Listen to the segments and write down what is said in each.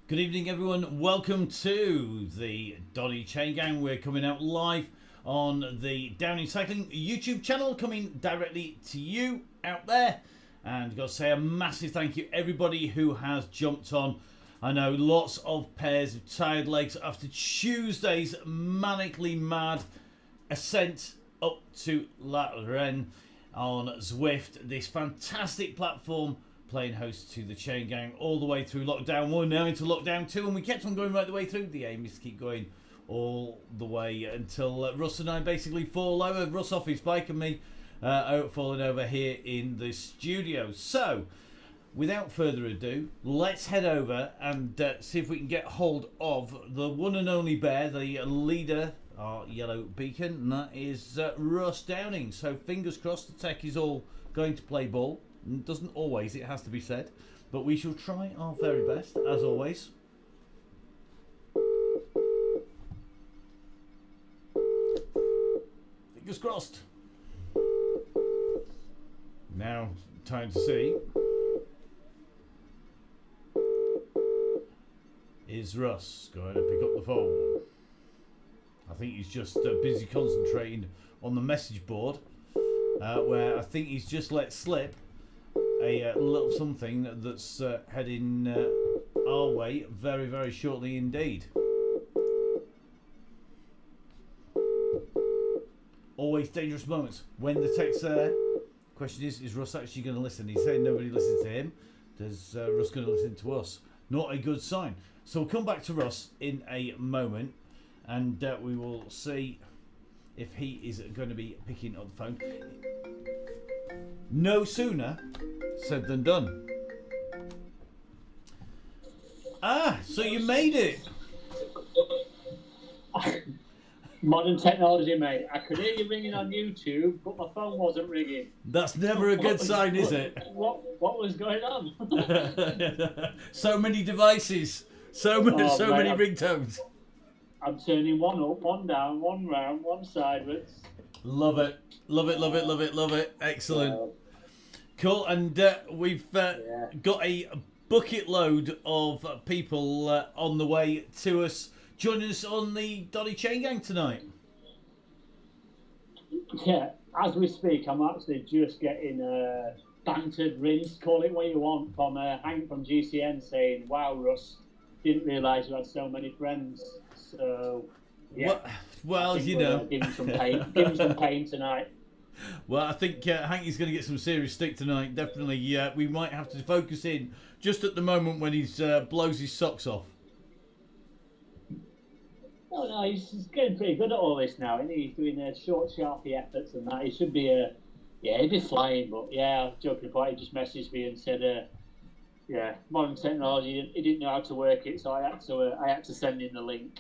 Good evening, everyone. Welcome to the Donny Chain Gang. We're coming out live on the Downing Cycling YouTube channel, coming directly to you out there. And I've got to say a massive thank you everybody who has jumped on. I know lots of pairs of tired legs after Tuesday's manically mad ascent up to La Rennes on Zwift. This fantastic platform playing host to the Chain Gang all the way through lockdown 1, now into lockdown 2, and we kept on going right the way through. The aim is to keep going all the way until Russ and I basically fall over. Russ off his bike and me falling over here in the studio. So, without further ado, let's head over and see if we can get hold of the one and only bear, the leader, our yellow beacon, and that is Russ Downing. So, fingers crossed the tech is all going to play ball. Doesn't always, it has to be said, but we shall try our very best, as always. Fingers crossed. Now, time to see. Is Russ going to pick up the phone? I think he's just busy concentrating on the message board, where I think he's just let slip a little something that's heading our way very, very shortly indeed. Always dangerous moments when the tech's there. Question is Russ actually going to listen? He's saying nobody listens to him. Does Russ going to listen to us? Not a good sign. So we'll come back to Russ in a moment, and we will see if he is going to be picking up the phone. No sooner said than done. Ah, so you made it. Modern technology, mate. I could hear you ringing on YouTube, but my phone wasn't ringing. That's never a good sign, is it? What was going on? So many devices, so many ringtones. I'm turning one up, one down, one round, one sideways. Love it, love it, love it, love it, love it. Excellent. Cool, and we've got a bucket load of people on the way to us, joining us on the Donny Chain Gang tonight. Yeah, as we speak, I'm actually just getting bantered, rinsed, call it what you want, from Hank from GCN saying, "Wow, Russ, didn't realise you had so many friends." So, yeah. Well, you know, give him some pain tonight. Well, I think Hanky's going to get some serious stick tonight. Definitely, we might have to focus in just at the moment when he blows his socks off. No, he's getting pretty good at all this now, isn't he? He's doing short, sharpy efforts and that. He should be, he'd be flying. But yeah, joking apart, he just messaged me and said, modern technology, he didn't know how to work it, so I had to send him the link.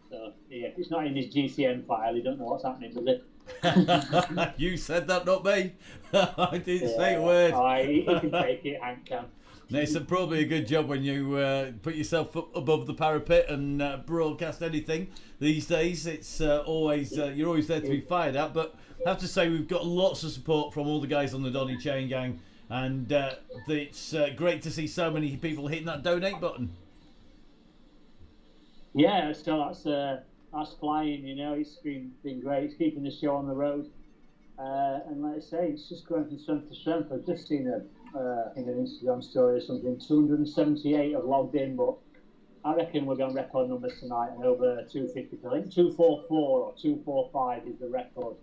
So yeah, it's not in his GCN file. He don't know what's happening, does it? You said that, not me. I didn't say a word. He can take it, Hank can. It's probably a good job when you put yourself up above the parapet and broadcast anything these days. It's always you're always there to be fired at. But I have to say we've got lots of support from all the guys on the Donny Chain Gang, and it's great to see so many people hitting that donate button. Yeah, so that's flying. You know, it's been great. It's keeping the show on the road, and like I say, it's just going from strength to strength. I've just seen I think an Instagram story or something. 278 have logged in, but I reckon we're going to record numbers tonight and over 250. I think 244 or 245 is the record.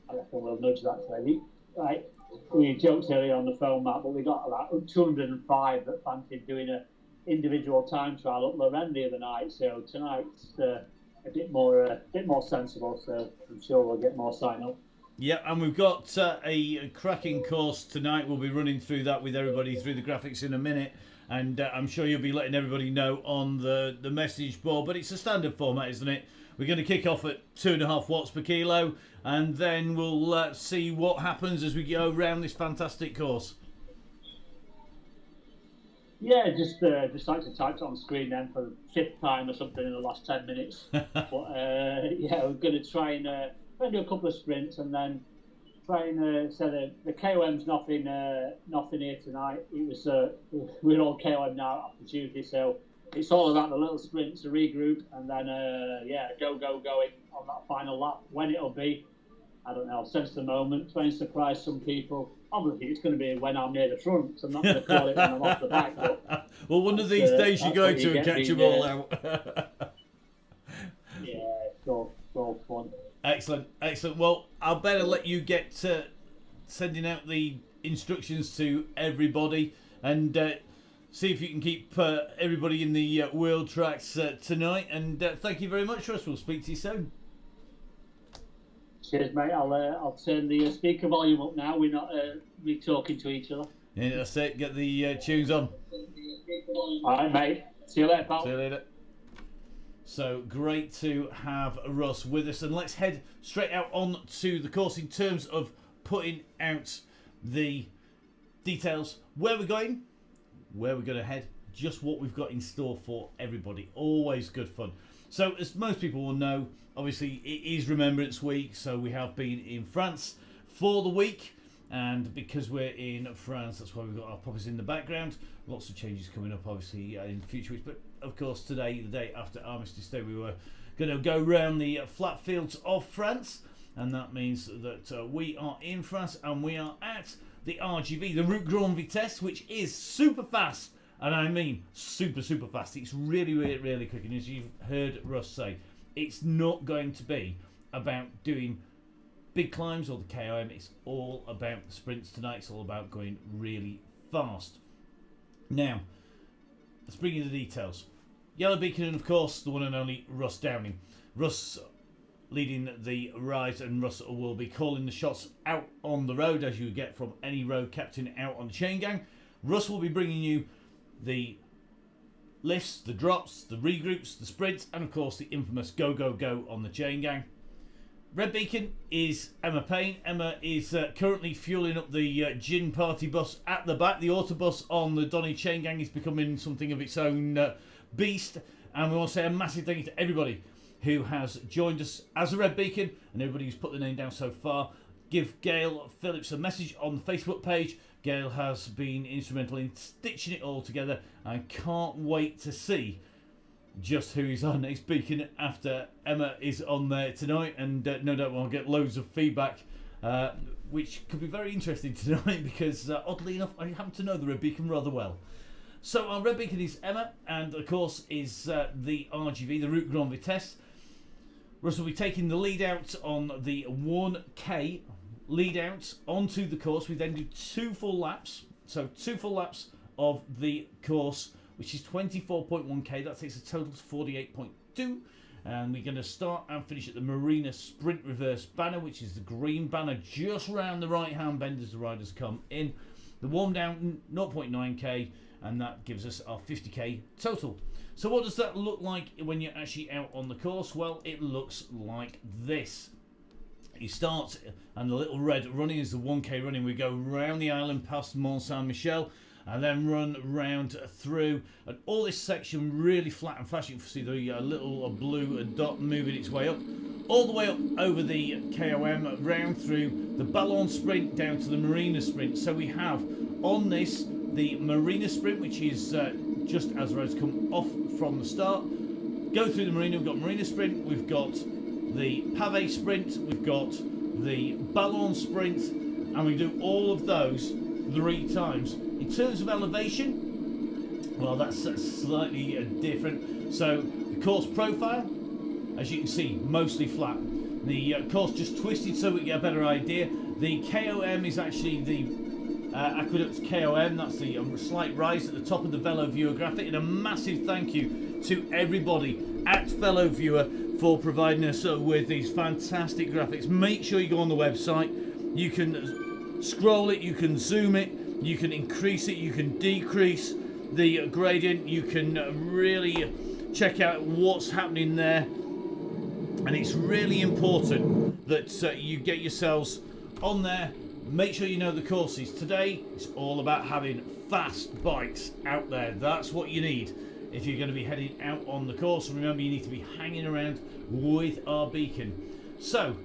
I reckon we'll nudge that today. Right, we joked earlier on the phone, Matt, but we got about 205 that fancied doing a individual time trial up Lorraine the other night. So tonight's a bit more sensible. So I'm sure we'll get more sign up. Yeah, and we've got a cracking course tonight. We'll be running through that with everybody through the graphics in a minute, and I'm sure you'll be letting everybody know on the message board. But it's a standard format, isn't it? We're going to kick off at 2.5 watts per kilo, and then we'll see what happens as we go around this fantastic course. Yeah, just like to type it on screen then for the 5th time or something in the last 10 minutes. But yeah, we're going to try and do a couple of sprints and then try and so the KOM's nothing here tonight. It was we're all KOM now after Tuesday, so it's all about the little sprints, to regroup, and then going on that final lap. When it'll be, I don't know. I'll sense the moment, try and surprise some people. Obviously, it's going to be when I'm near the front, so I'm not going to call it when I'm off the back. But well, one of these days you go to and catch them all out. Yeah, it's all fun. Excellent, excellent. Well, I'll better let you get to sending out the instructions to everybody and see if you can keep everybody in the world tracks tonight. And thank you very much, Russ. We'll speak to you soon. Cheers, mate. I'll turn the speaker volume up now. We're not talking to each other. Yeah, that's it. Get the tunes on. All right, mate. See you later, pal. See you later. So great to have Russ with us, and let's head straight out on to the course in terms of putting out the details, where we're going, where we're going to head, just what we've got in store for everybody. Always good fun. So as most people will know, obviously it is Remembrance Week, so we have been in France for the week, and because we're in France, that's why we've got our puppies in the background. Lots of changes coming up obviously in future weeks, but of course today, the day after Armistice Day, we were going to go round the flat fields of France, and that means that we are in France and we are at the RGV, the Route Grand Vitesse, which is super fast, and I mean super fast. It's really quick, and as you've heard Russ say, it's not going to be about doing big climbs or the KOM. It's all about the sprints tonight. It's all about going really fast. Now, let's bring you the details. Yellow Beacon and, of course, the one and only Russ Downing. Russ leading the rise, and Russ will be calling the shots out on the road, as you get from any road captain out on the chain gang. Russ will be bringing you the lifts, the drops, the regroups, the sprints, and, of course, the infamous go on the chain gang. Red Beacon is Emma Payne. Emma is currently fueling up the gin party bus at the back. The autobus on the Donny Chain Gang is becoming something of its own beast. And we want to say a massive thank you to everybody who has joined us as a Red Beacon and everybody who's put their name down so far. Give Gail Phillips a message on the Facebook page. Gail has been instrumental in stitching it all together. I can't wait to see just who is our next beacon after Emma is on there tonight, and no doubt we'll get loads of feedback, which could be very interesting tonight because oddly enough I happen to know the Red Beacon rather well. So our Red Beacon is Emma, and of course is the RGV, the Route Grand Vitesse. Russ will be taking the lead out on the 1K lead out onto the course. We then do 2 full laps, so 2 full laps of the course, which is 24.1k. That takes a total to 48.2. And we're going to start and finish at the Marina Sprint Reverse banner, which is the green banner just round the right hand bend as the riders come in. The warm down 0.9k, and that gives us our 50k total. So what does that look like when you're actually out on the course? Well, it looks like this. You start, and the little red running is the 1k running. We go round the island past Mont Saint-Michel, and then run round through, and all this section really flat and fast. You can see the little blue dot moving its way up, all the way up over the KOM, round through the Ballon Sprint down to the Marina Sprint. So we have on this the Marina Sprint, which is just as the roads come off from the start. Go through the Marina, we've got Marina Sprint, we've got the Pavé Sprint, we've got the Ballon Sprint, and we do all of those 3 times. In terms of elevation, well, that's slightly different. So the course profile, as you can see, mostly flat. The course just twisted so we get a better idea. The KOM is actually the Aqueduct KOM. That's the slight rise at the top of the Velo Viewer graphic. And a massive thank you to everybody at Velo Viewer for providing us with these fantastic graphics. Make sure you go on the website. You can scroll it, you can zoom it, you can increase it, you can decrease the gradient, you can really check out what's happening there. And it's really important that you get yourselves on there. Make sure you know the courses. Today it's all about having fast bikes out there. That's what you need if you're going to be heading out on the course. And remember, you need to be hanging around with our beacon. So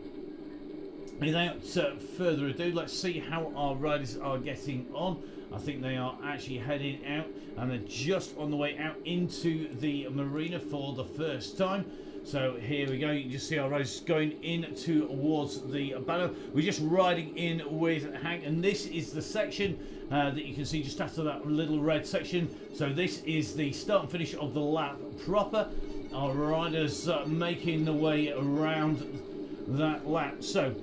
without further ado, let's see how our riders are getting on. I think they are actually heading out, and they're just on the way out into the marina for the first time. So here we go, you can just see our riders going in towards the banner. We're just riding in with Hank, and this is the section that you can see just after that little red section. So this is the start and finish of the lap proper. Our riders making the way around that lap. So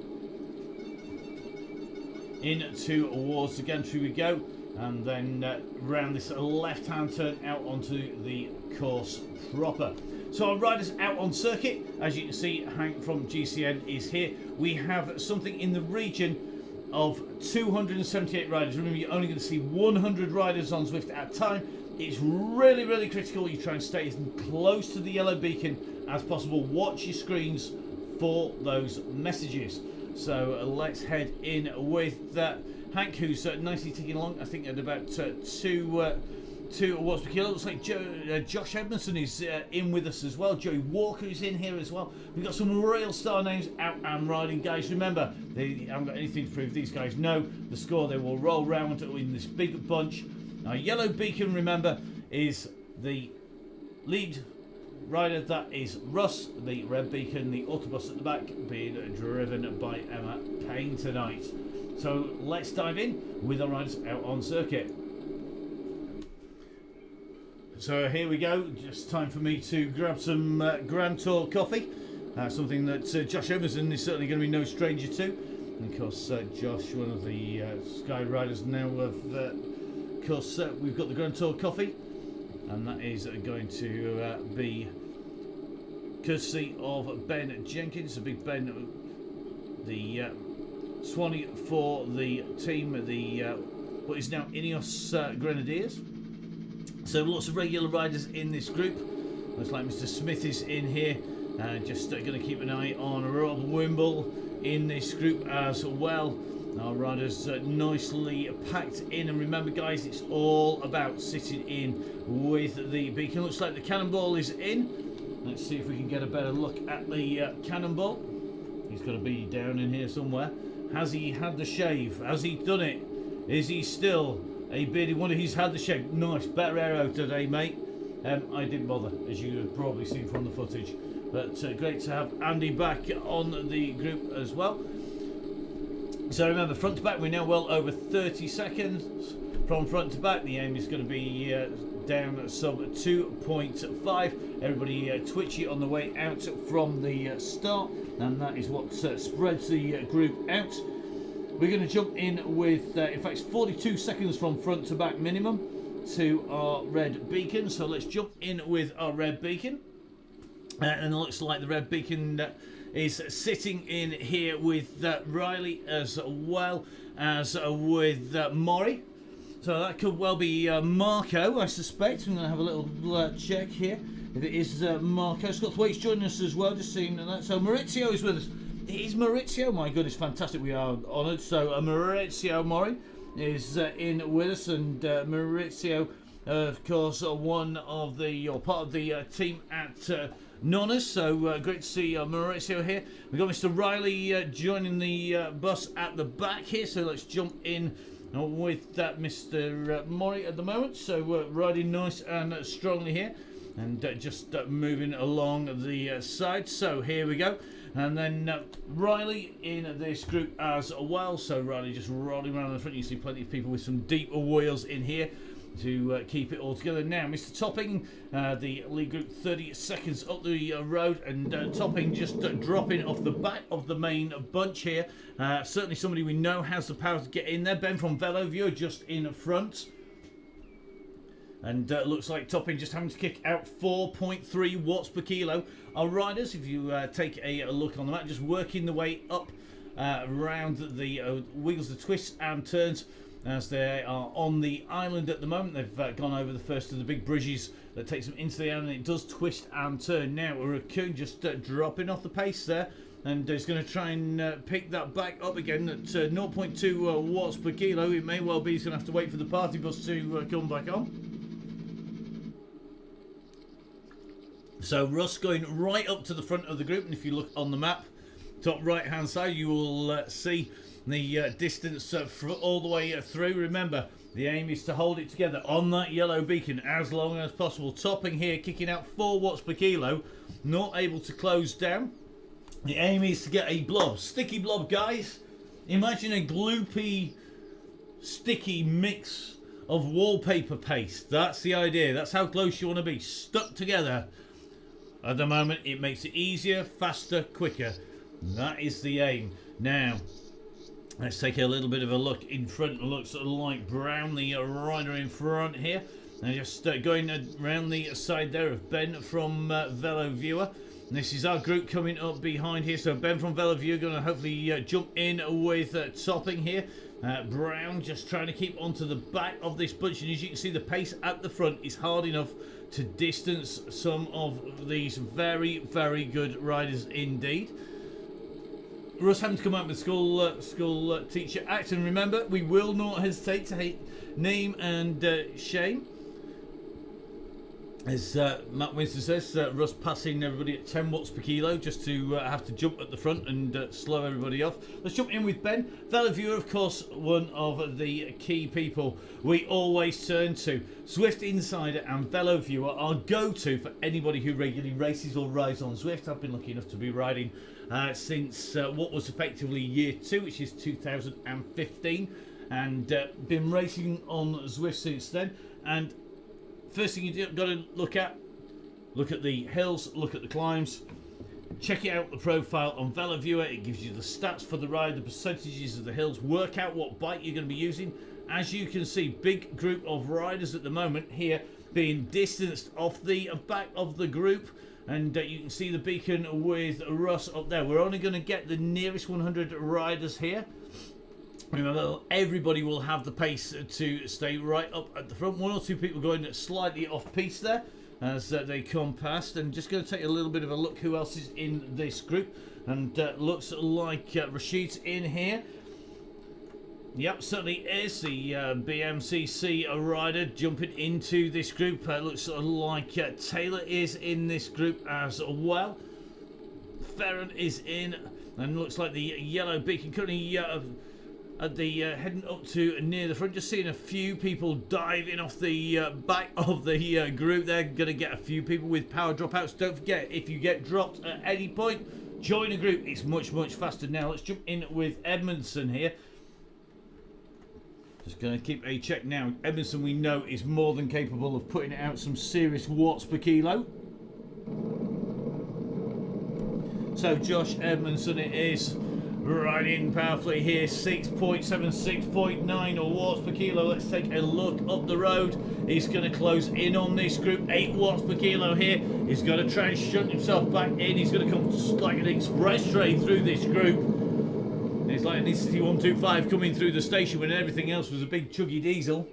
in towards the gantry we go, and then round this left-hand turn out onto the course proper. So our riders out on circuit, as you can see, Hank from GCN is here. We have something in the region of 278 riders. Remember, you're only going to see 100 riders on Zwift at a time. It's really, really critical you try and stay as close to the yellow beacon as possible. Watch your screens for those messages. So let's head in with Hank, who's nicely ticking along. I think at about two watts per kilo. Looks like Josh Edmondson is in with us as well. Joey Walker is in here as well. We've got some real star names out and riding, guys. Remember, they haven't got anything to prove. These guys know the score. They will roll round in this big bunch. Our yellow beacon, remember, is the lead rider. That is Russ. The red beacon, the autobus at the back, being driven by Emma Payne tonight. So let's dive in with our riders out on circuit. So here we go, just time for me to grab some Grand Tour coffee, something that Josh Emerson is certainly going to be no stranger to. And of course, Josh, one of the Sky Riders now, of course, we've got the Grand Tour coffee, and that is going to be courtesy of Ben Jenkins, the big Ben, the Swanee for the team, the what is now Ineos Grenadiers. So lots of regular riders in this group. Looks like Mr. Smith is in here. Just going to keep an eye on Rob Wimble in this group as well. Our riders nicely packed in. And remember, guys, it's all about sitting in with the beacon. Looks like the Cannonball is in. Let's see if we can get a better look at the Cannonball. He's got to be down in here somewhere. Has he had the shave? Has he done it? Is he still a bearded wonder? He's had the shave. Nice, better aero today, mate. I didn't bother, as you have probably seen from the footage. But great to have Andy back on the group as well. So remember, front to back, we're now well over 30 seconds from front to back. The aim is going to be down sub 2.5. Everybody twitchy on the way out from the start, and that is what spreads the group out. We're going to jump in with, in fact, 42 seconds from front to back minimum to our red beacon. So let's jump in with our red beacon. And it looks like the red beacon is sitting in here with Riley as well as with Maury. So that could well be Marco, I suspect. I'm going to have a little check here if it is Marco. Scott Thwaites joining us as well, just seeing that. So Maurizio is with us. It is Maurizio, my goodness, fantastic. We are honoured. So Maurizio Mori is in with us, and Maurizio, of course, one of the, or part of the team at Nonnas. So great to see Maurizio here. We've got Mr. Riley joining the bus at the back here. So let's jump in with Mr. Mori at the moment. So riding nice and strongly here, and just moving along the side. So here we go. And then Riley in this group as well. So Riley just rolling around the front. You see plenty of people with some deeper wheels in here to keep it all together. Now, Mr. Topping, the lead group, 30 seconds up the road, and Topping just dropping off the back of the main bunch here. Certainly somebody we know has the power to get in there. Ben from VeloViewer just in front. And looks like Topping just having to kick out 4.3 watts per kilo. Our riders, if you take a look on the map, just working the way up around the wheels, the twists and turns as they are on the island at the moment. They've gone over the first of the big bridges that takes them into the island. It does twist and turn. Now, Raccoon just dropping off the pace there, and is going to try and pick that back up again at 0.2 watts per kilo. It may well be he's going to have to wait for the party bus to come back on. So Russ going right up to the front of the group, and if you look on the map, top right hand side, you will see the distance all the way through. Remember, The aim is to hold it together on that yellow beacon as long as possible. Topping here, kicking out 4 watts per kilo, not able to close down. The aim is to get a blob, sticky blob, guys. Imagine a gloopy, sticky mix of wallpaper paste. That's the idea. That's how close you want to be, stuck together. At the moment, it makes it easier, faster, quicker. That is the aim. Now, let's take a little bit of a look in front. It looks like Brown, the rider in front here. And just going around the side there of Ben from Velo Viewer. And this is our group coming up behind here. So Ben from Velo Viewer going to hopefully jump in with Topping here. Brown just trying to keep onto the back of this bunch. And as you can see, the pace at the front is hard enough to distance some of these very, very good riders indeed. Russ having to come out with school teacher act, and remember, we will not hesitate to name and shame. As Matt Winston says, Russ passing everybody at 10 watts per kilo just to have to jump at the front and slow everybody off. Let's jump in with Ben. Velo Viewer, of course, one of the key people we always turn to. Zwift Insider and Velo Viewer are go-to for anybody who regularly races or rides on Zwift. I've been lucky enough to be riding since what was effectively year 2, which is 2015, and been racing on Zwift since then. And first thing you've got to look at the hills, look at the climbs, check out the profile on Velo Viewer. It gives you the stats for the ride, the percentages of the hills, work out what bike you're going to be using. As you can see, big group of riders at the moment here being distanced off the back of the group. And you can see the beacon with Russ up there. We're only going to get the nearest 100 riders here. Remember, everybody will have the pace to stay right up at the front. 1 or 2 people going slightly off piste there as they come past. And just going to take a little bit of a look who else is in this group. And looks like Rashid's in here. Yep, certainly is the BMCC rider jumping into this group. Looks like Taylor is in this group as well. Ferron is in, and looks like the yellow beacon currently at the heading up to near the front. Just seeing a few people diving off the back of the group. They're going to get a few people with power dropouts. Don't forget, if you get dropped at any point, join a group. It's much, much faster now. Let's jump in with Edmondson here. Just going to keep a check now. Edmondson, we know, is more than capable of putting out some serious watts per kilo. So Josh Edmondson it is, riding powerfully here, 6.7, 6.9 watts per kilo. Let's take a look up the road. He's going to close in on this group, 8 watts per kilo here. He's got to try and shunt himself back in. He's going to come like an express train through this group. It's like an City 125 coming through the station when everything else was a big chuggy diesel.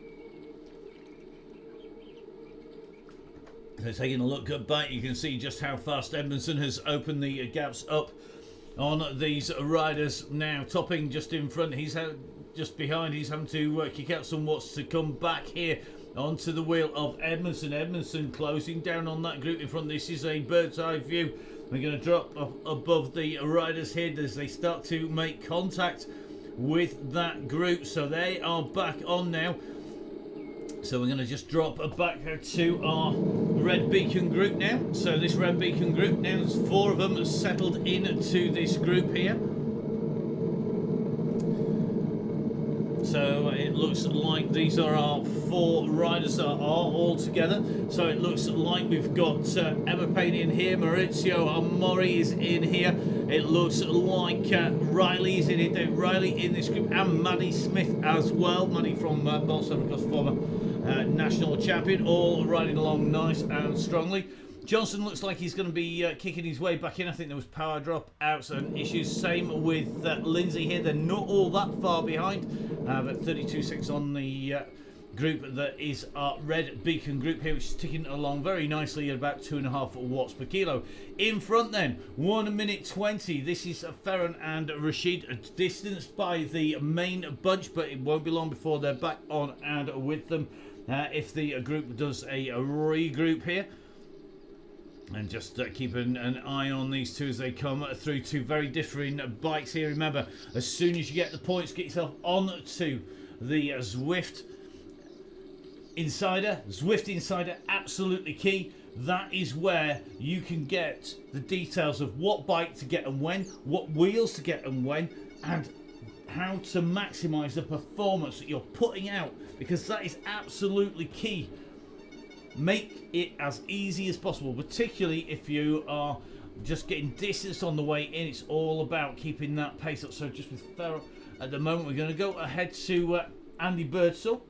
So taking a look back, you can see just how fast Edmondson has opened the gaps up on these riders now. Topping just in front, he's just behind. He's having to kick out some watts to come back here onto the wheel of Edmondson. Edmondson closing down on that group in front. This is a bird's eye view. We're going to drop up above the riders here as they start to make contact with that group. So they are back on now. So we're going to just drop back to our red beacon group now. So this red beacon group, now there's 4 of them settled into this group here. So it looks like these are our 4 riders that are all together. So it looks like we've got Emma Payne in here, Maurizio Amori is in here. It looks like Riley is in it, Riley in this group, and Maddie Smith as well. Maddie from Barcelona, of course, former national champion, all riding along nice and strongly. Johnson looks like he's going to be kicking his way back in. I think there was power drop outs and issues. Same with Lindsay here. They're not all that far behind, but 32.6 on the group that is our red beacon group here, which is ticking along very nicely at about 2.5 watts per kilo. In front then, 1 minute 20. This is Ferron and Rashid, distanced by the main bunch, but it won't be long before they're back on and with them if the group does a regroup here. And just keep an eye on these 2 as they come through 2 very different bikes here. Remember, as soon as you get the points, get yourself onto the Zwift Insider, Zwift Insider, absolutely key. That is where you can get the details of what bike to get and when, what wheels to get and when, and how to maximize the performance that you're putting out, because that is absolutely key. Make it as easy as possible, particularly if you are just getting distance on the way in. It's all about keeping that pace up. So just with Ferro at the moment, we're going to go ahead to Andy Birdsall.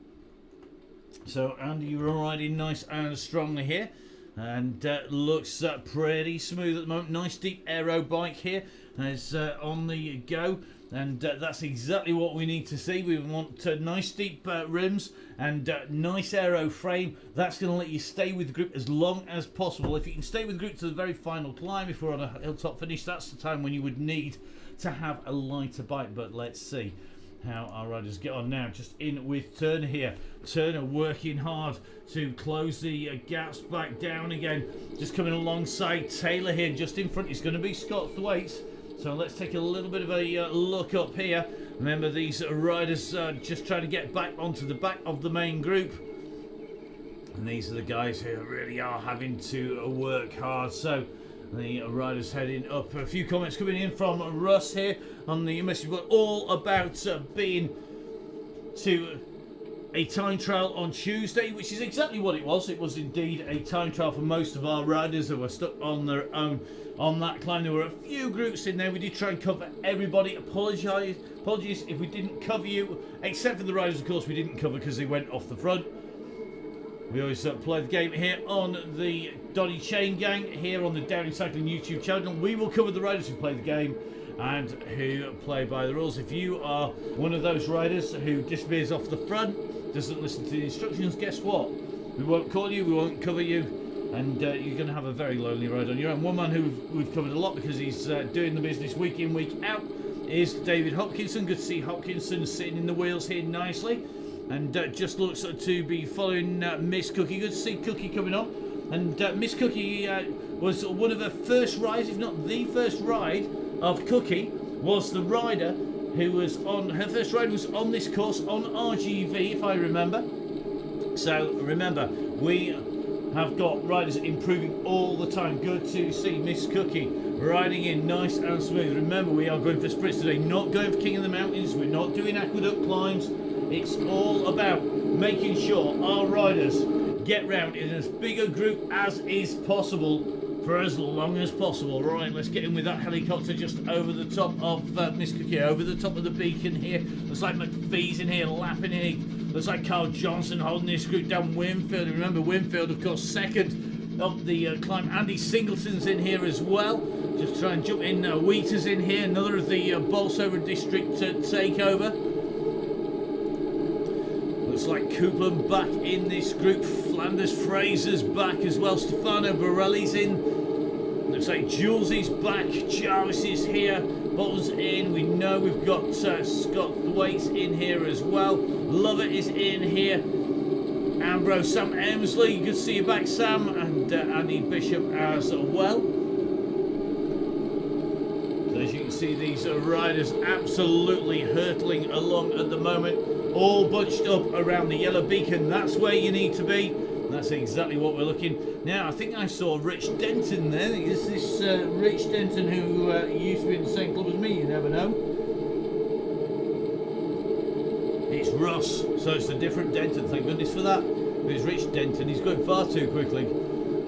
So Andy, you're riding nice and strongly here, and looks pretty smooth at the moment. Nice deep aero bike here is on the go, and that's exactly what we need to see. We want nice deep rims and nice aero frame. That's going to let you stay with the group as long as possible. If you can stay with the group to the very final climb, if we're on a hilltop finish, that's the time when you would need to have a lighter bike. But let's see how our riders get on now. Just in with Turner here. Turner working hard to close the gaps back down again. Just coming alongside Taylor here. Just in front is going to be Scott Thwaites. So let's take a little bit of a look up here. Remember, these riders are just trying to get back onto the back of the main group. And these are the guys who really are having to work hard. So the riders heading up. A few comments coming in from Russ here on the message board, all about being to a time trial on Tuesday, which is exactly what it was. It was indeed a time trial for most of our riders who were stuck on their own on that climb. There were a few groups in there. We did try and cover everybody. Apologies if we didn't cover you, except for the riders, of course, we didn't cover because they went off the front. We always play the game here on the Donny Chain Gang, here on the Downing Cycling YouTube channel. We will cover the riders who play the game and who play by the rules. If you are one of those riders who disappears off the front, doesn't listen to the instructions, guess what? We won't call you, we won't cover you, and you're going to have a very lonely ride on your own. One man who we've covered a lot because he's doing the business week in, week out is David Hopkinson. Good to see Hopkinson sitting in the wheels here nicely, and just looks to be following Miss Cookie. Good to see Cookie coming on, and Miss Cookie was one of the first rides, if not the first ride of Cookie, was the rider who was on, her first ride was on this course on RGV, if I remember. So remember, we have got riders improving all the time. Good to see Miss Cookie riding in nice and smooth. Remember, we are going for sprints today, not going for King of the Mountains. We're not doing aqueduct climbs. It's all about making sure our riders get round in as big a group as is possible for as long as possible. Right, let's get in with that helicopter just over the top of Miss Cookie, over the top of the beacon here. Looks like McPhee's in here, lapping in. Looks like Carl Johnson holding this group down. Winfield, remember Winfield, of course, second up the climb. Andy Singleton's in here as well. Just try and jump in. Wheater's in here, another of the Bolsover district takeover. Looks like Coupland back in this group. Flanders Fraser's back as well. Stefano Borelli's in. Looks like Jules is back. Jarvis is here. Bottle's in. We know we've got Scott Thwaites in here as well. Lovett is in here. Ambrose, Sam Emsley. Good to see you back, Sam. And Andy Bishop as well. So as you can see, these riders absolutely hurtling along at the moment. All bunched up around the yellow beacon. That's where you need to be. That's exactly what we're looking. Now, I think I saw Rich Denton there. Is this Rich Denton who used to be in the same club as me? You never know. It's Russ, so it's a different Denton. Thank goodness for that. But it's Rich Denton. He's going far too quickly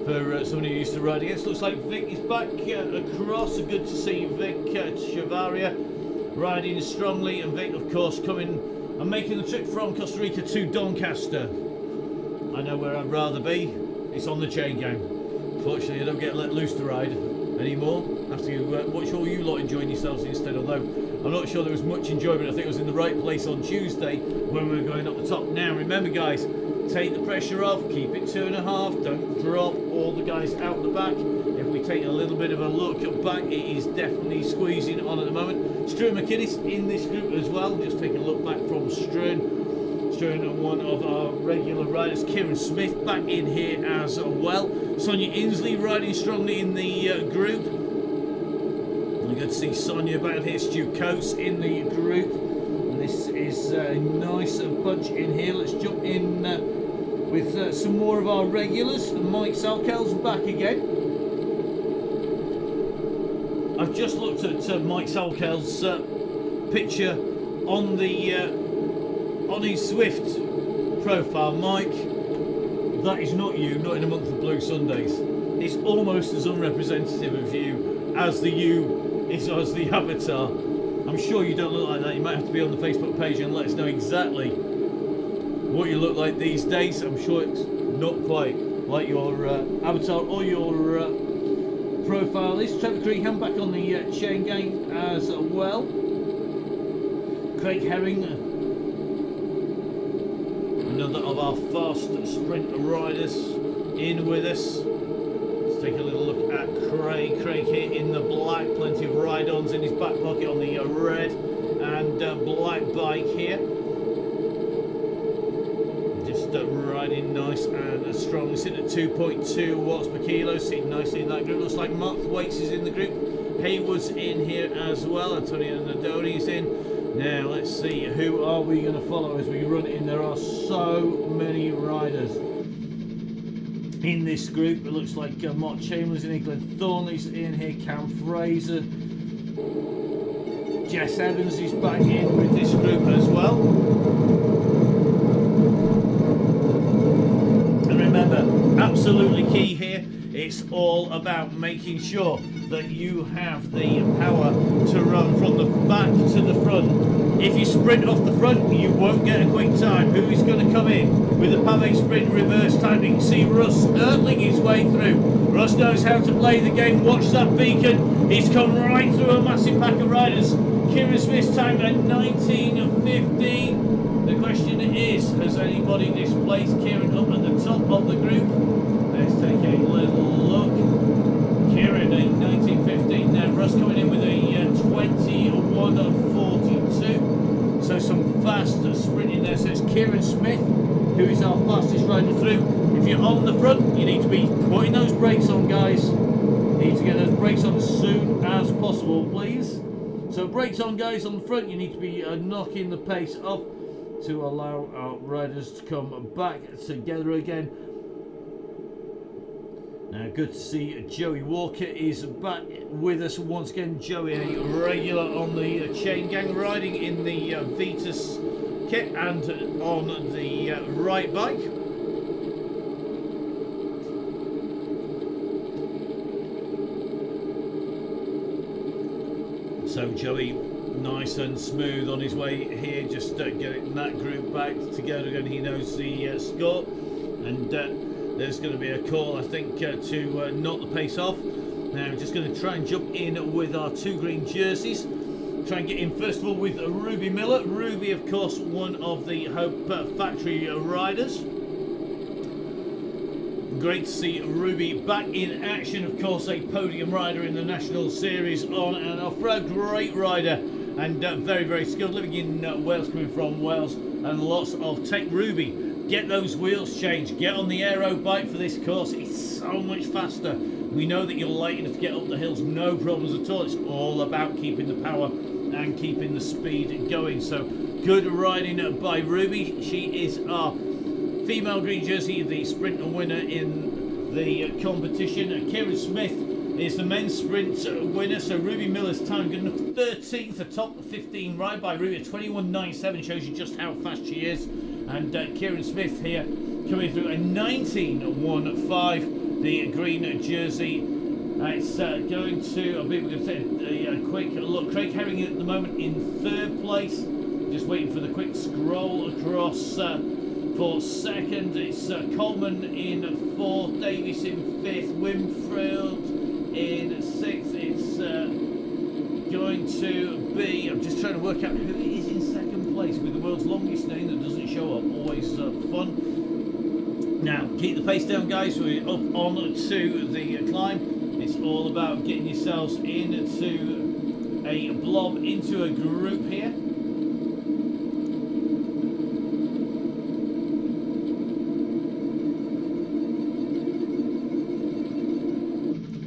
for somebody who used to ride against. Looks like Vic is back across. Good to see Vic Chavaria riding strongly. And Vic, of course, coming and making the trip from Costa Rica to Doncaster. I know where I'd rather be. It's on the Chain Gang. Fortunately, I don't get let loose to ride anymore. I have to watch all you lot enjoying yourselves instead, although I'm not sure there was much enjoyment. I think I was in the right place on Tuesday when we were going up the top. Now, remember, guys, take the pressure off, keep it 2.5, don't drop all the guys out the back. If we take a little bit of a look back, it is definitely squeezing on at the moment. Struan McInnes in this group as well. Just take a look back from Struan. Struan, one of our regular riders. Kieran Smith back in here as well. Sonia Inslee riding strongly in the group. And good to see Sonia back here. Stu Coates in the group. And this is a nice bunch in here. Let's jump in with some more of our regulars. Mike Salkel's back again. I've just looked at Mike Salkel's picture on his Swift profile. Mike, that is not you, not in a month of Blue Sundays. It's almost as unrepresentative of you as the avatar. I'm sure you don't look like that. You might have to be on the Facebook page and let us know exactly what you look like these days. I'm sure it's not quite like your avatar or your profile is. Trevor Creehan back on the chain gang as well. Craig Herring, another of our fast sprint riders, in with us. Let's take a little look at Craig. Craig here in the black, plenty of ride-ons in his back pocket on the red and black bike here. Just riding nice and strong. Sitting at 2.2 watts per kilo, sitting nicely in that group. Looks like Mark Waits is in the group. Haywood's in here as well. Antonio Nadoni's in. Now let's see, who are we going to follow as we run in? There are so many riders in this group. It looks like Mark Chambers in here, Glenn Thornley's in here, Cam Fraser, Jess Evans is back in with this group as well. And remember, absolutely key here, it's all about making sure that you have the power to run from the back to the front. If you sprint off the front, you won't get a quick time. Who is going to come in with a pavé sprint reverse time? You can see Russ hurtling his way through. Russ knows how to play the game. Watch that beacon. He's come right through a massive pack of riders. Kieran Smith's time at 19:15. The question is, has anybody displaced Kieran up at the top of the group? Let's take a little look. Kieran at 19:15. Now Russ coming in with a 21:42. So some fast sprinting there. So it's Kieran Smith who is our fastest rider through. If you're on the front, you need to be putting those brakes on, guys. You need to get those brakes on as soon as possible, please. So brakes on, guys, on the front. You need to be knocking the pace up to allow our riders to come back together again. Now, good to see Joey Walker is back with us once again. Joey, a regular on the chain gang, riding in the Vitus kit and on the right bike. So Joey, nice and smooth on his way here, just getting that group back together again. He knows the score, and there's going to be a call, I think, to knock the pace off. Now, just going to try and jump in with our two green jerseys. Try and get in first of all with Ruby Miller. Ruby, of course, one of the Hope Factory riders. Great to see Ruby back in action. Of course, a podium rider in the National Series on and off-road. Great rider and very, very skilled. Living in Wales, coming from Wales, and lots of tech. Ruby, get those wheels changed. Get on the aero bike for this course. It's so much faster. We know that you're light enough to get up the hills, no problems at all. It's all about keeping the power and keeping the speed going. So good riding by Ruby. She is our female green jersey, the sprint winner in the competition. Kieran Smith is the men's sprint winner. So Ruby Miller's time good enough. 13th, a top 15 ride by Ruby. 21.97 shows you just how fast she is. And Kieran Smith here coming through a 19.15, the green jersey. It's going to, I believe we're going to take a quick look. Craig Herring at the moment in third place. Just waiting for the quick scroll across for second. It's Coleman in fourth, Davies in fifth, Winfield in sixth. It's going to be, I'm just trying to work out who is in second place with the world's longest name that doesn't show up. Always fun. Now, keep the pace down, guys. We're up on to the climb. It's all about getting yourselves into a blob, into a group here.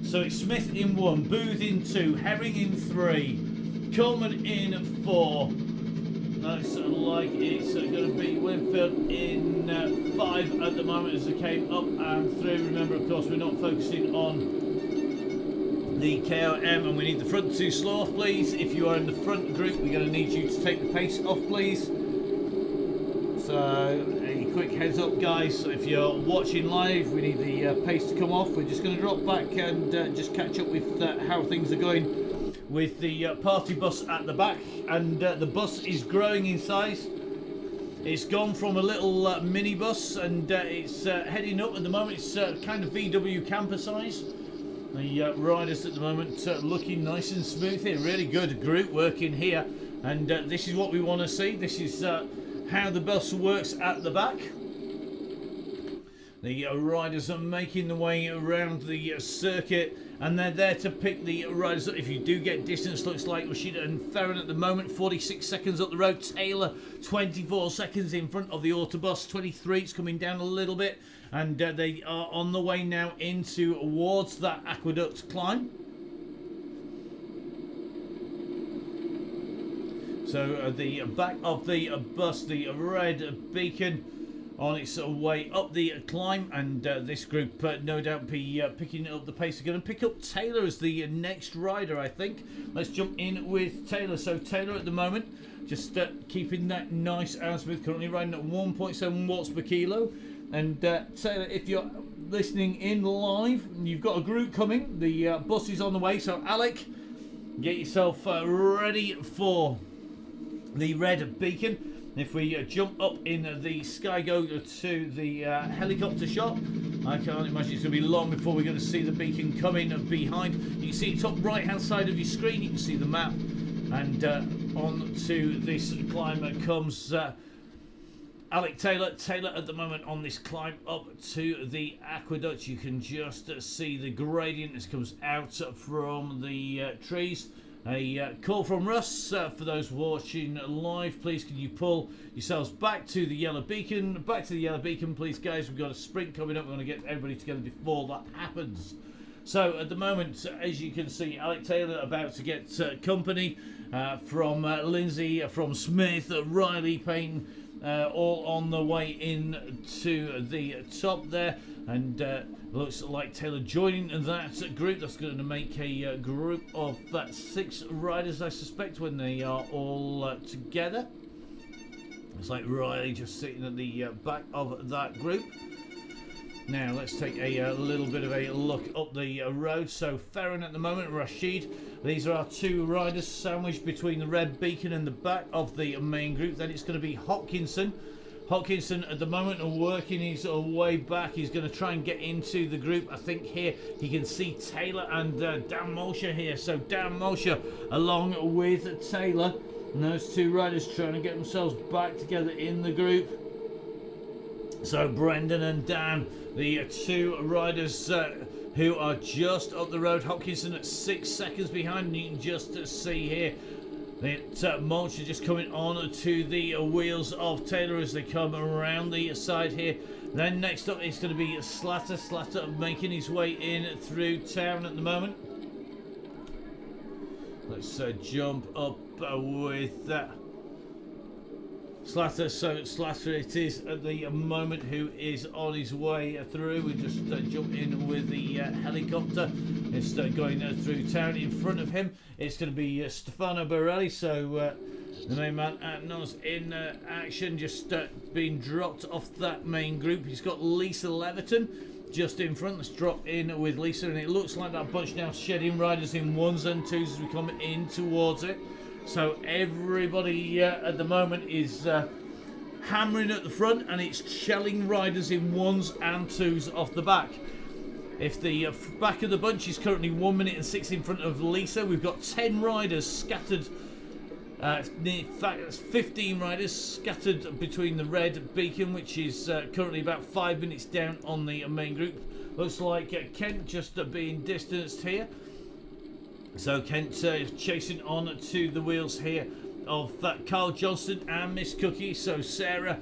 So it's Smith in 1, Booth in 2, Herring in 3, Coleman in 4, Looks like it's going to be Winfield in 5 at the moment as they came up and through. Remember, of course, we're not focusing on the KOM, and we need the front 2 slow off, please. If you are in the front group, we're going to need you to take the pace off, please. So, a quick heads up, guys. If you're watching live, we need the pace to come off. We're just going to drop back and just catch up with how things are going with the party bus at the back, and the bus is growing in size. It's gone from a little minibus and it's heading up at the moment. It's kind of VW camper size. The riders at the moment looking nice and smooth here. Really good group working here, and this is what we want to see. This is how the bus works at the back. The riders are making the way around the circuit, and they're there to pick the riders up. If you do get distance, looks like Rashida and Ferran at the moment, 46 seconds up the road. Taylor, 24 seconds in front of the autobus. 23, it's coming down a little bit, and they are on the way now towards that aqueduct climb. So the back of the bus, the red beacon, on its way up the climb, and this group no doubt be picking up the pace. They're going to pick up Taylor as the next rider, I think. Let's jump in with Taylor. So Taylor at the moment just keeping that nice and smooth, currently riding at 1.7 watts per kilo. And Taylor, if you're listening in live, you've got a group coming. The bus is on the way, so Alec, get yourself ready for the red beacon. If we jump up in the sky, go to the helicopter shot, I can't imagine it's going to be long before we're going to see the beacon coming behind. You can see top right hand side of your screen, you can see the map, and onto this climber comes Alec Taylor. Taylor at the moment on this climb up to the aqueduct. You can just see the gradient as comes out from the trees. A call from Russ for those watching live. Please, can you pull yourselves back to the yellow beacon? Back to the yellow beacon, please, guys. We've got a sprint coming up. We want to get everybody together before that happens. So at the moment, as you can see, Alec Taylor about to get company from Lindsay, from Smith, Riley, Payne, all on the way in to the top there. And looks like Taylor joining that group. That's going to make a group of 6 riders, I suspect, when they are all together. It's like Riley just sitting at the back of that group. Now let's take a little bit of a look up the road. So Ferran at the moment, Rashid. These are our 2 riders sandwiched between the red beacon and the back of the main group. Then it's going to be Hopkinson. Hopkinson at the moment working his way back. He's going to try and get into the group. I think here he can see Taylor and Dan Mosher here. So Dan Mosher along with Taylor. And those 2 riders trying to get themselves back together in the group. So Brendan and Dan, the 2 riders who are just up the road. Hopkinson at 6 seconds behind. And you can just see here that Mulcher just coming on to the wheels of Taylor as they come around the side here. Then next up it's going to be Slatter. Slatter making his way in through town at the moment. Let's jump up with that. Slatter, so Slatter it is at the moment who is on his way through. We just jump in with the helicopter. It's going through town. In front of him it's going to be Stefano Borelli, so the main man at Nos in action, just being dropped off that main group. He's got Lisa Leverton just in front. Let's drop in with Lisa, and it looks like that bunch now shedding riders in 1s and 2s as we come in towards it. So everybody at the moment is hammering at the front, and it's shelling riders in 1s and 2s off the back. If the back of the bunch is currently 1 minute and 6 in front of Lisa, we've got 10 riders scattered. In fact, that's 15 riders scattered between the red beacon, which is currently about 5 minutes down on the main group. Looks like Kent just being distanced here. So Kent chasing on to the wheels here of Carl Johnson and Miss Cookie. So Sarah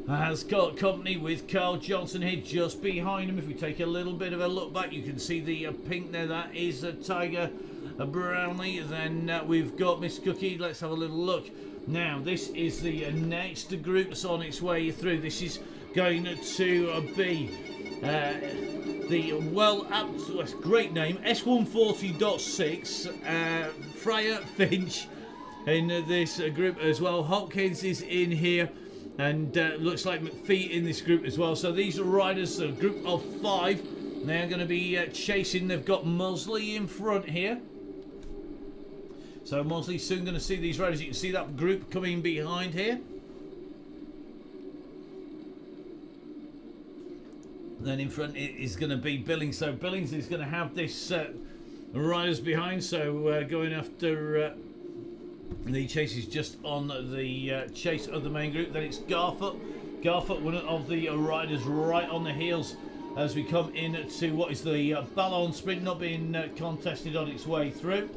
has got company with Carl Johnson here just behind him. If we take a little bit of a look back, you can see the pink there. That is Tiger Brownlee. Then we've got Miss Cookie. Let's have a little look. Now, this is the next group that's on its way through. This is going to be the great name, S140.6, Fryer Finch in this group as well. Hopkins is in here, and looks like McPhee in this group as well. So these are riders, a group of 5. They're going to be chasing. They've got Mosley in front here. So Mosley's soon going to see these riders. You can see that group coming behind here. Then in front it is going to be Billings. So Billings is going to have this riders behind. So going after the chase is just on the chase of the main group. Then it's Garfoot. Garfoot, one of the riders, right on the heels as we come into what is the Ballon Sprint, not being contested on its way through.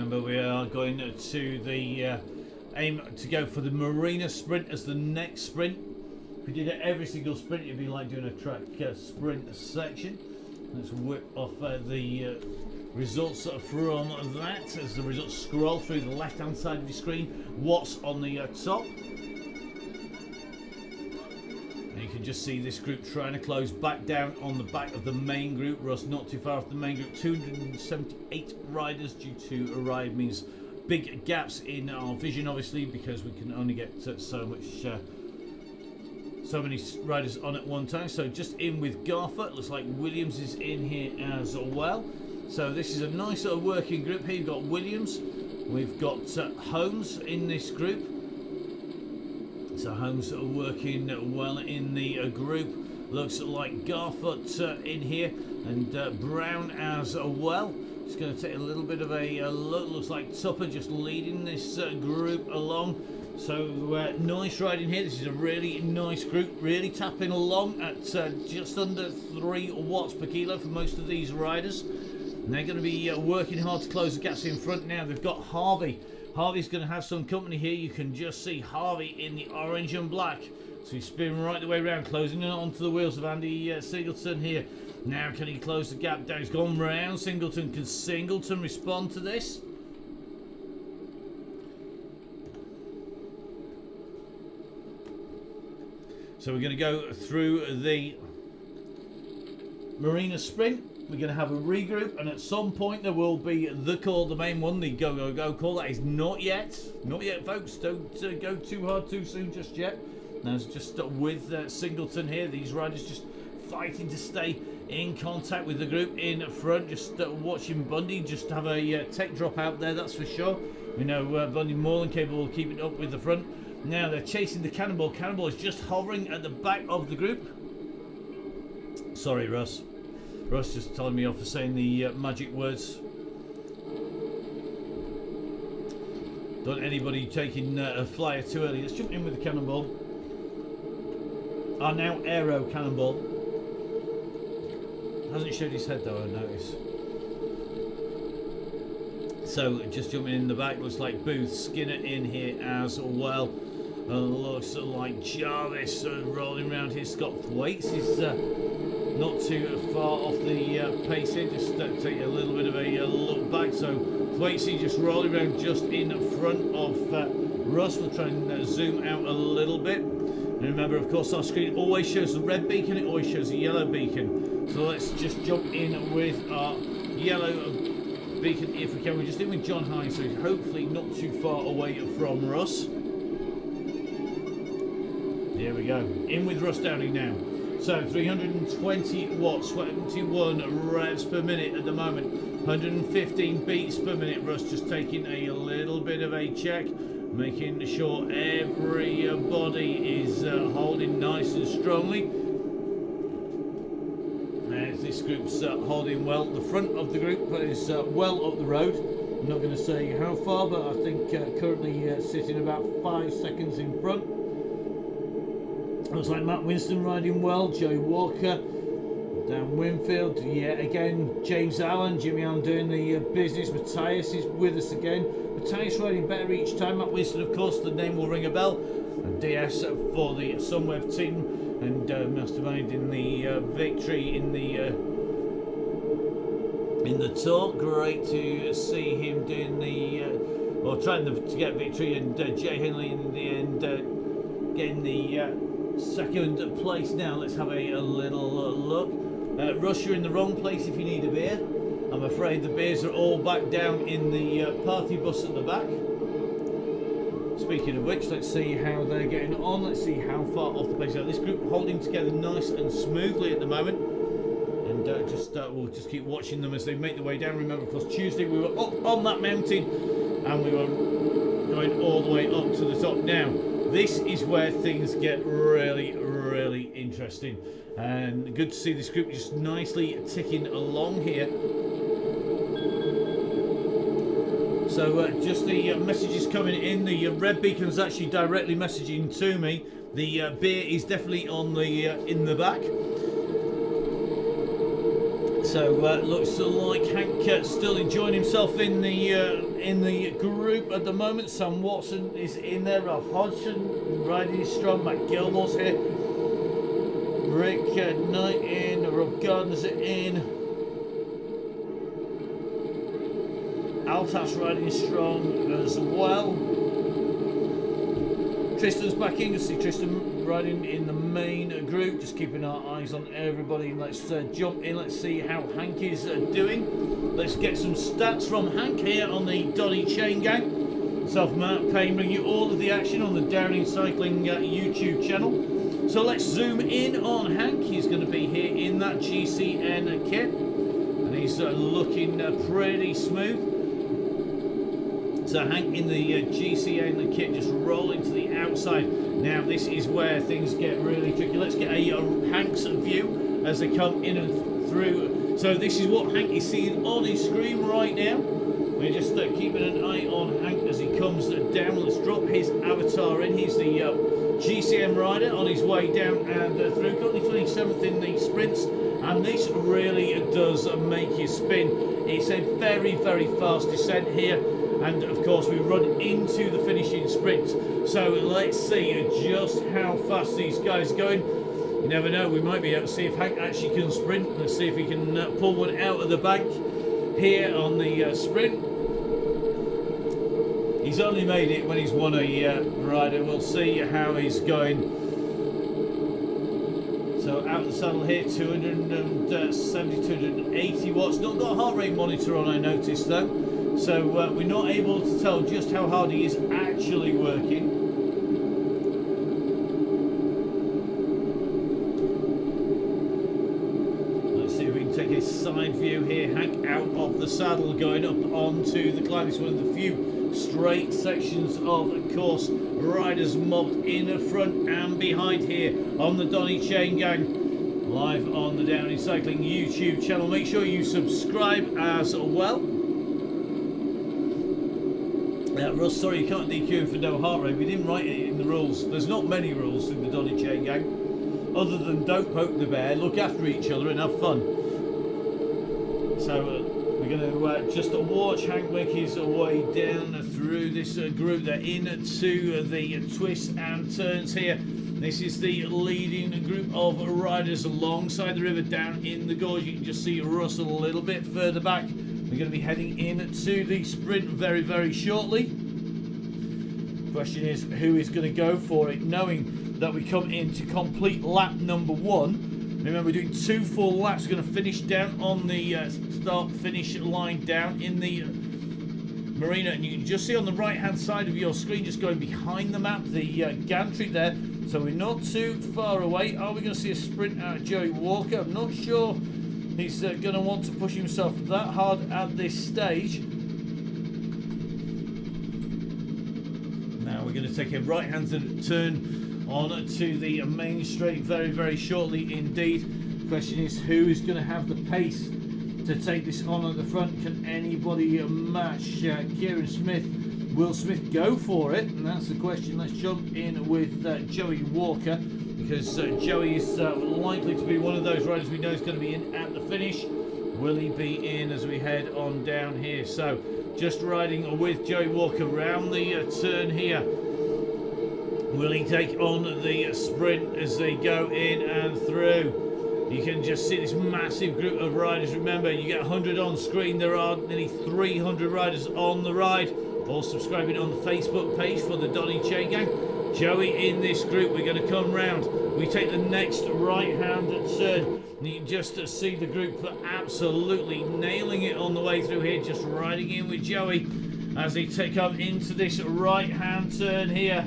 But we are going to the aim to go for the Marina Sprint as the next sprint. If we did it every single sprint, it'd be like doing a track sprint section. Let's whip off the results from that as the results scroll through the left hand side of the screen. What's on the top? And you can just see this group trying to close back down on the back of the main group. Russ not too far off the main group. 278 riders due to arrive means big gaps in our vision, obviously, because we can only get so many riders on at one time. So just in with Garfoot. Looks like Williams is in here as well. So this is a nice sort of working group here. You've got Williams, we've got Holmes in this group. So Holmes working well in the group. Looks like Garfoot in here, and Brown as well. Just going to take a little bit of a look. Looks like Tupper just leading this group along. So nice riding here. This is a really nice group, really tapping along at just under 3 watts per kilo for most of these riders. And they're going to be working hard to close the gaps in front now. They've got Harvey. Harvey's going to have some company here. You can just see Harvey in the orange and black. So he's spinning right the way around, closing it onto the wheels of Andy Singleton here. Now can he close the gap down? He's gone round Singleton. Can Singleton respond to this? So we're going to go through the Marina Sprint. We're going to have a regroup, and at some point there will be the call, the main one, the go call. That is not yet, folks. Don't go too hard too soon just yet. Now it's just with Singleton here. These riders just fighting to stay in contact with the group in front. Just watching Bundy just have a tech drop out there, that's for sure. We know Bundy more than capable of keeping up with the front. Now they're chasing the Cannonball. Cannonball is just hovering at the back of the group. Sorry, Russ. Russ just telling me off for saying the magic words. Don't want anybody taking a flyer too early. Let's jump in with the Cannonball. Our now Aero Cannonball. Hasn't showed his head though, I notice. So just jumping in the back, looks like Booth, Skinner in here as well. Looks like Jarvis rolling around here. Scott Thwaites is not too far off the pace here. Just take a little bit of a look back. So Thwaites just rolling around just in front of Russ. We'll try and zoom out a little bit. And remember, of course, our screen always shows the red beacon. It always shows the yellow beacon. So let's just jump in with our yellow beacon if we can. We're just in with John Hines, so he's hopefully not too far away from Russ. There we go. In with Russ Downing now. So 320 watts, 21 revs per minute at the moment. 115 beats per minute. Russ just taking a little bit of a check, making sure everybody is holding nice and strongly. As this group's holding well. The front of the group is well up the road. I'm not going to say how far, but I think currently sitting about 5 seconds in front. Looks like Matt Winston riding well, Joey Walker, Dan Winfield, yeah, again, James Allen, Jimmy Allen doing the business. Matthias is with us again. Matthias riding better each time. Matt Winston, of course, the name will ring a bell. And DS for the Sunweb team, and mastermind in the victory in the Tour. Great to see him doing the or trying to get victory, and Jay Hindley in the end getting the second place. Now let's have a little look. Russ, you're in the wrong place if you need a beer. I'm afraid the beers are all back down in the party bus at the back. Speaking of which, let's see how they're getting on. Let's see how far off the pace they are. This group holding together nice and smoothly at the moment. And we'll just keep watching them as they make their way down. Remember, of course, Tuesday we were up on that mountain and we were going all the way up to the top. Now, this is where things get really, really interesting. And good to see this group just nicely ticking along here. So just the messages coming in. The red beacon's actually directly messaging to me. The beer is definitely on the in the back. So looks like Hank still enjoying himself in the group at the moment. Sam Watson is in there. Ralph Hodgson riding is strong. Matt Gilmore's here. Rick Knight in. Rob Gardner's in. Altas riding strong as well. Tristan's back in. You see Tristan riding in the main group. Just keeping our eyes on everybody. Let's jump in. Let's see how Hank is doing. Let's get some stats from Hank here on the Donny Chain Gang. Myself, Matt Payne, bring you all of the action on the Downing Cycling YouTube channel. So let's zoom in on Hank. He's going to be here in that GCN kit. And he's looking pretty smooth. So Hank in the GCN kit just rolling to the outside. Now this is where things get really tricky. Let's get a Hank's view as they come in and through. So this is what Hank is seeing on his screen right now. We're just keeping an eye on Hank as he comes down. Let's drop his avatar in. He's the GCN rider on his way down and through. Currently 27th in the sprints. And this really does make you spin. It's a very, very fast descent here. And of course we run into the finishing sprint. So let's see just how fast these guys are going. You never know, we might be able to see if Hank actually can sprint. Let's see if he can pull one out of the bank here on the sprint. He's only made it when he's won a rider. We'll see how he's going. So out of the saddle here, 270, 280 watts. Not got a heart rate monitor on, I noticed though. So we're not able to tell just how hard he is actually working. Let's see if we can take a side view here. Hank out of the saddle going up onto the climb. It's one of the few straight sections of course. Riders mobbed in the front and behind here on the Donny Chain Gang. Live on the Downing Cycling YouTube channel. Make sure you subscribe as well. Russ, sorry you can't DQ him for no heart rate. We didn't write it in the rules. There's not many rules in the Donny Chain Gang, other than don't poke the bear, look after each other and have fun. So we're going to just watch Hank make his way down through this group. They're into the twists and turns here. This is the leading group of riders alongside the river down in the gorge. You can just see Russ a little bit further back. We're going to be heading into the sprint very, very shortly. The question is who is going to go for it, knowing that we come into complete lap number 1. Remember, we're doing 2 full laps. We're going to finish down on the start-finish line down in the marina. And you can just see on the right-hand side of your screen, just going behind the map, the gantry there. So we're not too far away. Are we going to see a sprint out of Joey Walker? I'm not sure. He's going to want to push himself that hard at this stage. Now we're going to take a right-hand turn on to the main straight very, very shortly indeed. The question is who is going to have the pace to take this on at the front? Can anybody match Kieran Smith? Will Smith go for it? And that's the question. Let's jump in with Joey Walker, because Joey is likely to be one of those riders we know is going to be in at the finish. Will he be in as we head on down here? So just riding with Joey Walker round the turn here. Will he take on the sprint as they go in and through? You can just see this massive group of riders. Remember, you get 100 on screen. There are nearly 300 riders on the ride. or subscribing on the Facebook page for the Donny Chain Gang. Joey in this group, we're going to come round. We take the next right-hand turn. You can just see the group absolutely nailing it on the way through here, just riding in with Joey as they take up into this right-hand turn here.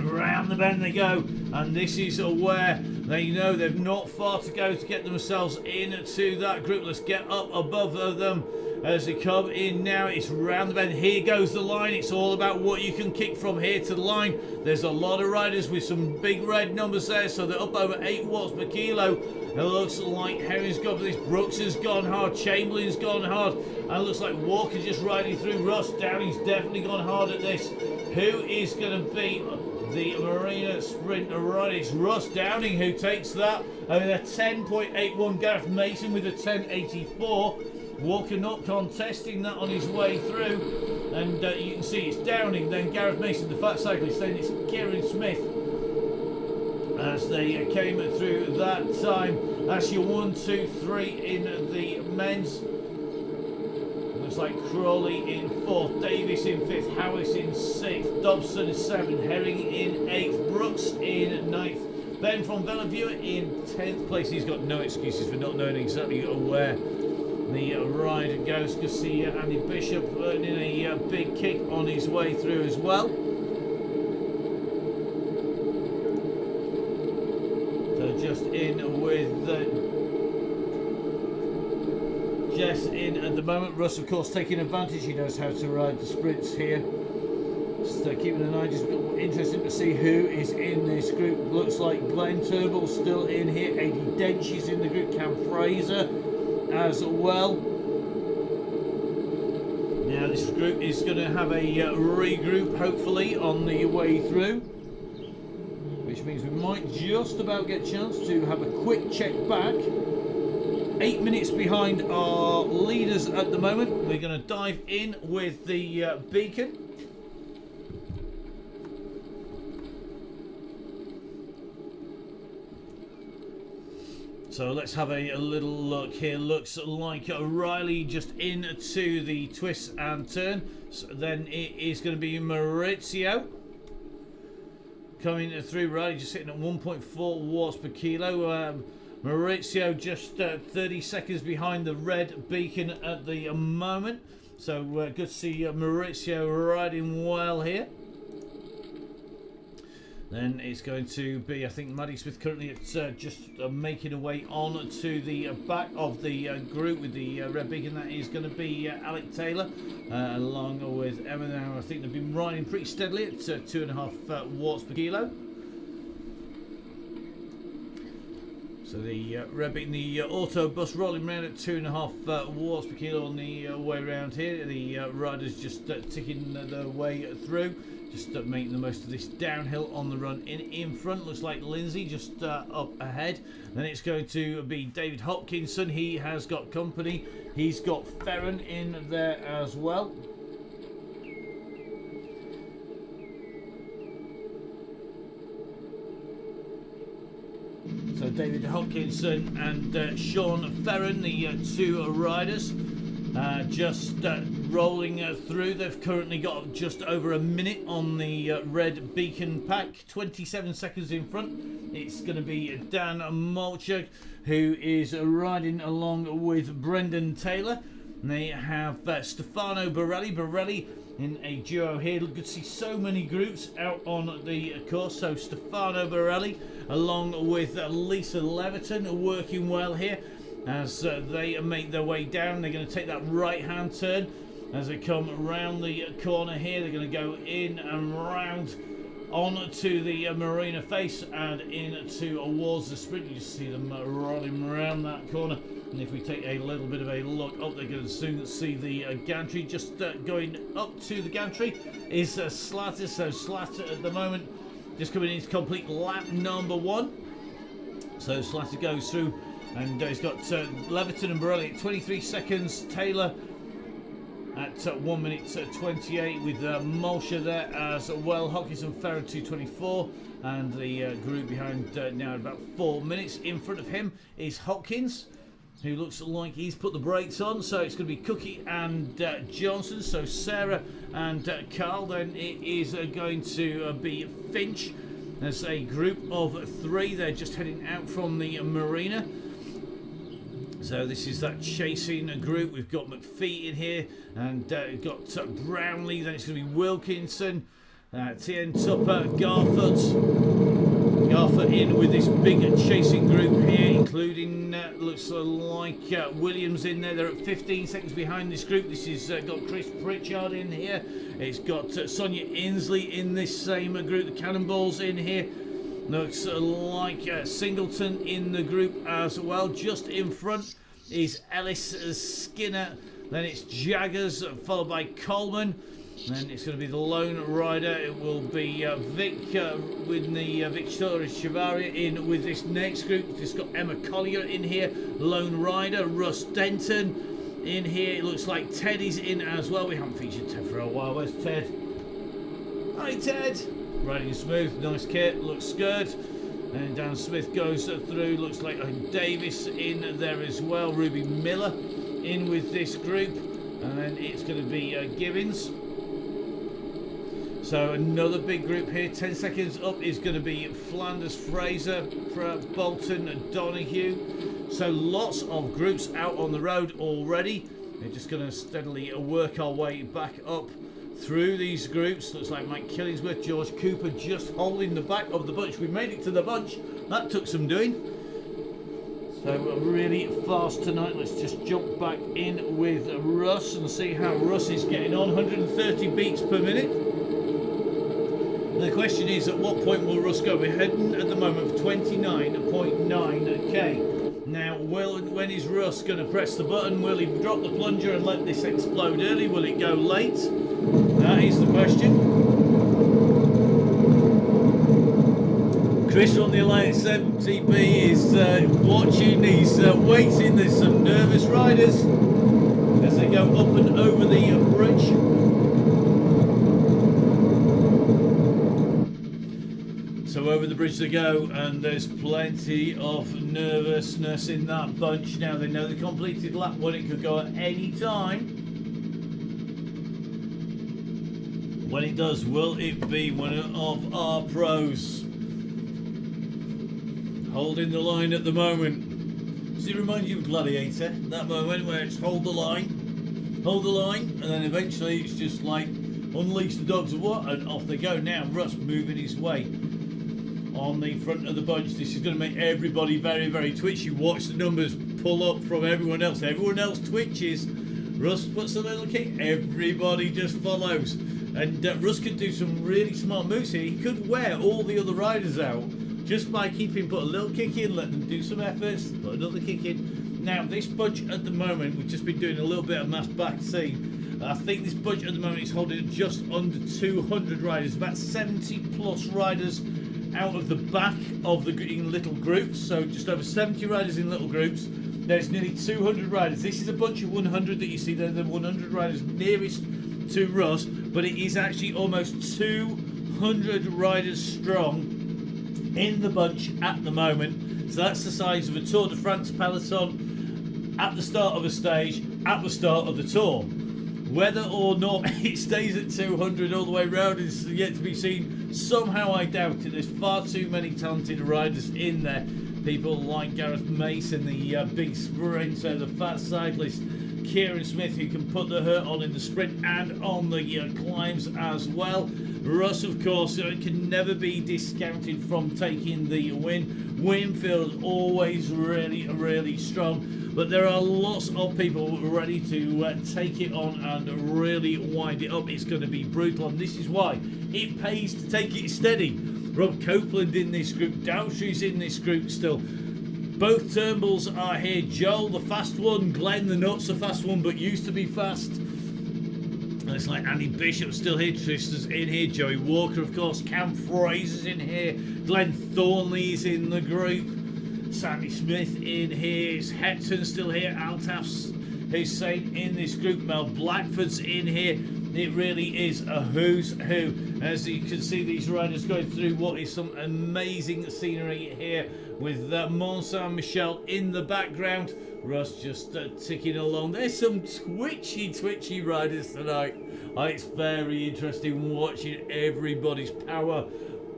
Around the bend they go, and this is where they know they've not far to go to get themselves into that group. Let's get up above them as they come in now. It's round the bend. Here goes the line. It's all about what you can kick from here to the line. There's a lot of riders with some big red numbers there, so they're up over 8 watts per kilo. It looks like Herring's gone for this. Brooks has gone hard. Chamberlain's gone hard. And it looks like Walker's just riding through. Russ Downing's definitely gone hard at this. Who is going to be the Marina Sprint rider? It's Russ Downing who takes that. I mean, a 10.81. Gareth Mason with a 10.84. Walker not contesting that on his way through. And you can see it's Downing, then Gareth Mason, the fat cyclist, then it's Kieran Smith as they came through that time. That's your 1, 2, 3 in the men's. Looks like Crawley in 4th, Davis in 5th, Howis in 6th, Dobson in 7th, Herring in 8th, Brooks in 9th, Ben from Bellevue in 10th place. He's got no excuses for not knowing exactly where the ride goes. You can see Andy Bishop earning a big kick on his way through as well. So just in with Jess in at the moment. Russ, of course, taking advantage. He knows how to ride the sprints here. Just keeping an eye. Just interesting to see who is in this group. Looks like Glenn Turnbull's still in here. Eddie Dench is in the group. Cam Fraser as well. Now this group is going to have a regroup hopefully on the way through, which means we might just about get a chance to have a quick check back. 8 minutes behind our leaders at the moment. We're going to dive in with the beacon. So let's have a little look here. Looks like Riley just into the twist and turn. So then it is going to be Maurizio coming through. Riley just sitting at 1.4 watts per kilo. Maurizio just 30 seconds behind the red beacon at the moment. So good to see Maurizio riding well here. Then it's going to be, I think, Maddie Smith currently at just making her way on to the back of the group with the red beacon. That is going to be Alec Taylor, along with Emma now. I think they've been riding pretty steadily at 2.5 watts per kilo. So the red beacon, the auto bus rolling around at 2.5 watts per kilo on the way around here. The riders just ticking their way through. Just making the most of this downhill on the run in front. Looks like Lindsay just up ahead. Then it's going to be David Hopkinson. He has got company. He's got Ferron in there as well. So David Hopkinson and Sean Ferron, the two riders. Just rolling through. They've currently got just over a minute on the red beacon pack, 27 seconds in front. It's going to be Dan Molchuk who is riding along with Brendan Taylor. And they have Stefano Borelli in a duo here. Good to see so many groups out on the course. So Stefano Borelli along with Lisa Leviton are working well here. As they make their way down, they're going to take that right-hand turn. As they come around the corner here, they're going to go in and round onto the marina face and into towards the sprint. You just see them rolling around that corner. And if we take a little bit of a look up, they're going to soon see the gantry. Just going up to the gantry is Slatter. So Slatter at the moment just coming into complete lap number 1. So Slatter goes through. And he's got Leviton and Borelli at 23 seconds. Taylor at 1 minute 28 with Molsha there as well. Hopkins and Ferrer 2:24. And the group behind now at about 4 minutes. In front of him is Hopkins. who looks like he's put the brakes on. So it's going to be Cookie and Johnson. So Sarah and Carl. Then it is going to be Finch. There's a group of 3. They're just heading out from the marina. So this is that chasing group. We've got McPhee in here, and we've got Brownlee. Then it's going to be Wilkinson, TN Tupper, Garfoot in with this big chasing group here, including looks like Williams in there. They're at 15 seconds behind this group. This is got Chris Pritchard in here. It's got Sonia Inslee in this same group. The Cannonballs in here. Looks like Singleton in the group as well. Just in front is Ellis Skinner. Then it's Jaggers, followed by Coleman. Then it's going to be the lone rider. It will be Vic with the Victoria Chavaria in with this next group. It's got Emma Collier in here, lone rider. Russ Denton in here. It looks like Ted is in as well. We haven't featured Ted for a while. Where's Ted? Hi, Ted. Riding smooth, nice kit, looks good. And Dan Smith goes through, looks like Davis in there as well. Ruby Miller in with this group. And then it's going to be Gibbons. So another big group here. 10 seconds up is going to be Flanders, Fraser, Bolton, Donahue. So lots of groups out on the road already. We're just going to steadily work our way back up through these groups. Looks like Mike Killingsworth, George Cooper just holding the back of the bunch. We made it to the bunch. That took some doing. So really fast tonight. Let's just jump back in with Russ and see how Russ is getting on. 130 beats per minute. The question is, at what point will Russ go? We're heading at the moment for 29.9k. Now, when is Russ going to press the button? Will he drop the plunger and let this explode early? Will it go late? That is the question. Chris on the Alliance 70B is watching, he's waiting. There's some nervous riders as they go up and over the bridge. So over the bridge they go, and there's plenty of nervousness in that bunch. Now they know the completed lap one, it could go at any time. When it does, will it be one of our pros? Holding the line at the moment. Does it remind you of Gladiator? That moment where it's hold the line, and then eventually it's just like unleash the dogs of war, and off they go. Now Russ moving his way on the front of the bunch. This is going to make everybody very, very twitchy. Watch the numbers pull up from everyone else. Everyone else twitches. Russ puts a little kick. Everybody just follows. And Russ could do some really smart moves here. He could wear all the other riders out just by put a little kick in, let them do some efforts, put another kick in. Now this bunch at the moment, we've just been doing a little bit of mass back seam. I think this bunch at the moment is holding just under 200 riders, about 70 plus riders out of the back of the in little groups. So just over 70 riders in little groups. There's nearly 200 riders. This is a bunch of 100 that you see there, the 100 riders nearest to Russ, but it is actually almost 200 riders strong in the bunch at the moment. So that's the size of a Tour de France peloton at the start of a stage, at the start of the tour. Whether or not it stays at 200 all the way around is yet to be seen. Somehow I doubt it. There's far too many talented riders in there. People like Gareth Mason, the big sprinter, the fat cyclist, Kieran Smith, who can put the hurt on in the sprint and on the climbs as well. Russ, of course, can never be discounted from taking the win. Winfield always really, really strong. But there are lots of people ready to take it on and really wind it up. It's going to be brutal, and this is why it pays to take it steady. Rob Copeland in this group, Dowshrew's in this group still. Both Turnbulls are here. Joel, the fast one. Glenn, the not so fast one, but used to be fast. And it's like Andy Bishop's still here. Tristan's in here. Joey Walker, of course. Cam Fraser's in here. Glenn Thornley's in the group. Sandy Smith in here. Hepton's still here. Altaf's Hussein in this group. Mel Blackford's in here. It really is a who's who. As you can see, these riders going through what is some amazing scenery here with Mont Saint-Michel in the background. Russ just ticking along. There's some twitchy riders tonight. It's very interesting watching everybody's power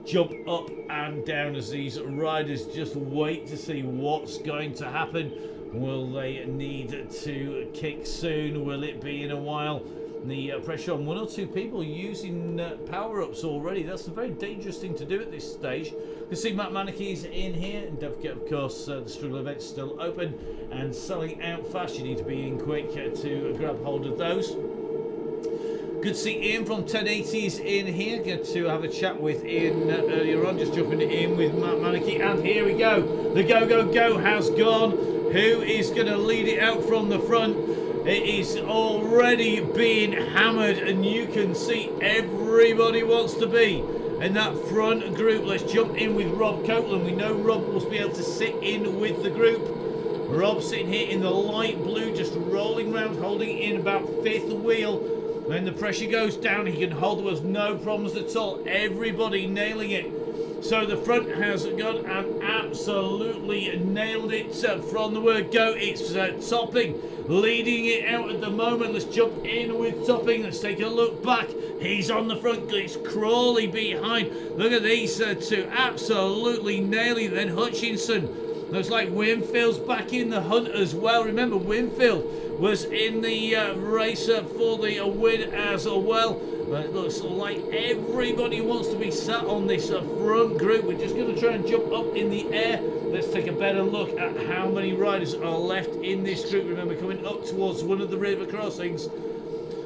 jump up and down as these riders just wait to see what's going to happen. Will they need to kick soon? Will it be in a while? The pressure on one or two people using power-ups already. That's a very dangerous thing to do at this stage. You can see Matt Manicky's in here, and don't forget, of course, the struggle event's still open and selling out fast. You need to be in quick to grab hold of those. Good to see Ian from 1080's in here. Good to have a chat with Ian earlier on, just jumping in with Matt Manicky. And here we go. The go has gone. Who is going to lead it out from the front? It is already being hammered, and you can see everybody wants to be in that front group. Let's jump in with Rob Copeland. We know Rob will be able to sit in with the group. Rob sitting here in the light blue, just rolling around, holding in about fifth wheel. When the pressure goes down, he can hold with no problems at all. Everybody nailing it. So the front has gone and absolutely nailed it from the word go. It's Topping leading it out at the moment. Let's jump in with Topping. Let's take a look back. He's on the front. It's Crawley behind. Look at these two absolutely nailing it. Then Hutchinson. Looks like Winfield's back in the hunt as well. Remember, Winfield was in the race for the win as well. But it looks like everybody wants to be sat on this front group. We're just going to try and jump up in the air. Let's take a better look at how many riders are left in this group. Remember, coming up towards one of the river crossings.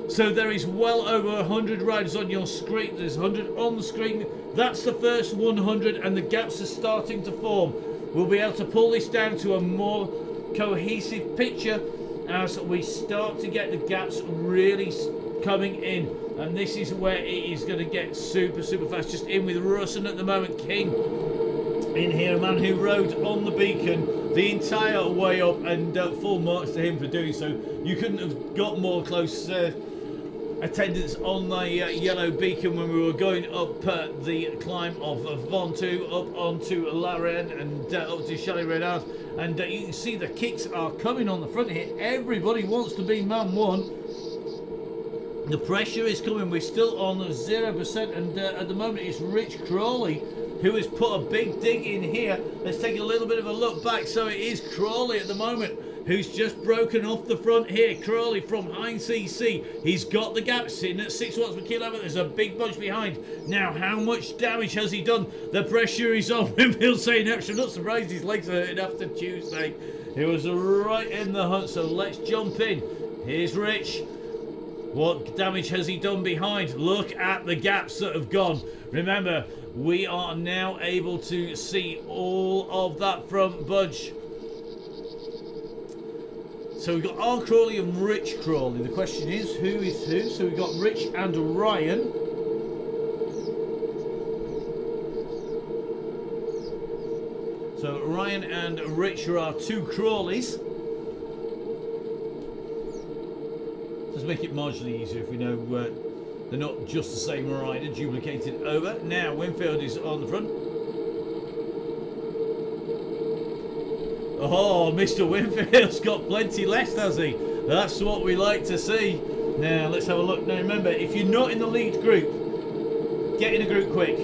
So there is well over 100 riders on your screen. There's 100 on the screen. That's the first 100, and the gaps are starting to form. We'll be able to pull this down to a more cohesive picture as we start to get the gaps really coming in. And this is where it is going to get super fast. Just in with Russ, and at the moment King in here, a man who rode on the beacon the entire way up, and full marks to him for doing so. You couldn't have got more close attendance on the yellow beacon when we were going up the climb of Ventoux up onto Laren and up to Chalet Renard. And you can see the kicks are coming on the front here. Everybody wants to be man one. The pressure is coming. We're still on 0%, and at the moment it's Rich Crawley who has put a big dig in here. Let's take a little bit of a look back. So it is Crawley at the moment who's just broken off the front here. Crawley from Heinz CC. He's got the gaps in at 6 watts per kilometre. There's a big bunch behind. Now, how much damage has he done? The pressure is on. Winfield saying extra. Not surprised his legs are hurting after Tuesday. He was right in the hunt. So let's jump in. Here's Rich. What damage has he done behind? Look at the gaps that have gone. Remember, we are now able to see all of that front bunch. So we've got R. Crawley and Rich Crawley. The question is, who is who? So we've got Rich and Ryan. So Ryan and Rich are our two Crawleys. Does make it marginally easier if we know they're not just the same rider, duplicated over. Now Winfield is on the front. Oh, Mr. Winfield's got plenty left, has he? That's what we like to see. Now, let's have a look. Now, remember, if you're not in the lead group, get in a group quick.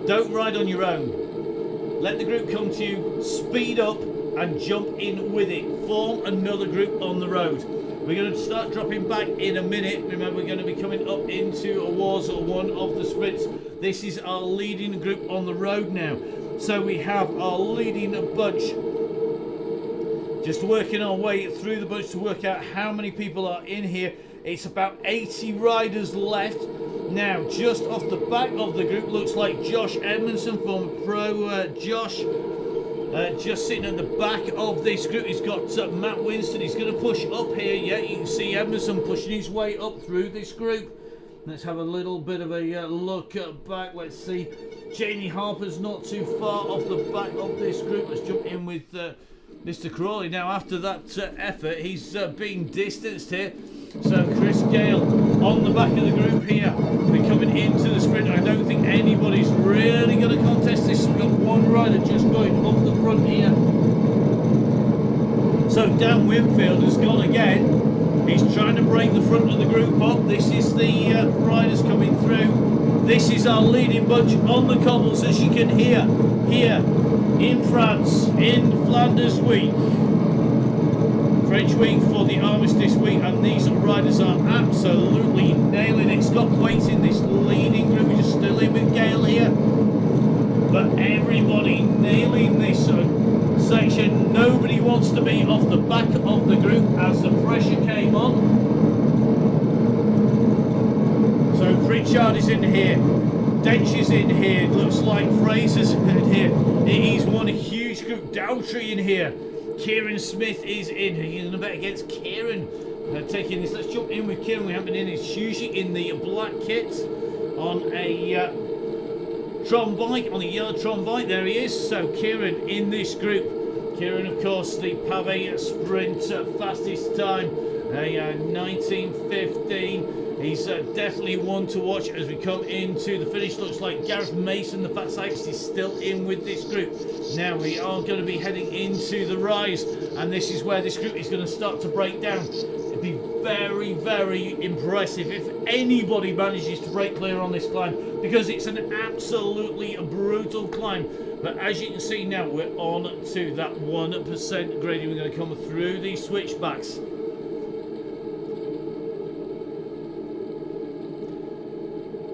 Don't ride on your own. Let the group come to you, speed up, and jump in with it. Form another group on the road. We're going to start dropping back in a minute. Remember, we're going to be coming up into awards or one of the sprints. This is our leading group on the road now. So we have our leading bunch. Just working our way through the bunch to work out how many people are in here. It's about 80 riders left. Now, just off the back of the group, looks like Josh Edmondson, former pro Josh. Just sitting at the back of this group, he's got Matt Winston. He's going to push up here. Yeah, you can see Edmondson pushing his way up through this group. Let's have a little bit of a look back. Let's see. Jamie Harper's not too far off the back of this group. Let's jump in with Mr. Crawley. Now, after that effort, he's being distanced here. So Chris Gale on the back of the group here. We're coming into the sprint. I don't think anybody's really going to contest this. We've got one rider just going off the front here. So Dan Winfield has gone again. He's trying to break the front of the group up. This is the riders coming through. This is our leading bunch on the cobbles, as you can hear here in France, in Flanders week. French week for the Armistice week, and these riders are absolutely nailing it. Scott Waits in this leading group, we're just still in with Gale here, but everybody nailing this section. Nobody wants to be off the back of the group as the pressure came on. So Pritchard is in here, Dench is in here, it looks like Fraser's in here. It is one huge group. Dowtree in here. Kieran Smith is in. He's in a bet against Kieran. Taking this. Let's jump in with Kieran. We haven't been in. It's usually in the black kit on a Tron bike, on a yellow Tron bike. There he is. So Kieran in this group. Kieran, of course, the Pavé sprint fastest time, a 19:15. He's definitely one to watch as we come into the finish. Looks like Gareth Mason, the Fat Cyclist, is still in with this group. Now we are going to be heading into the rise, and this is where this group is going to start to break down. It'd be very, very impressive if anybody manages to break clear on this climb, because it's an absolutely brutal climb. But as you can see now, we're on to that 1% gradient. We're going to come through these switchbacks.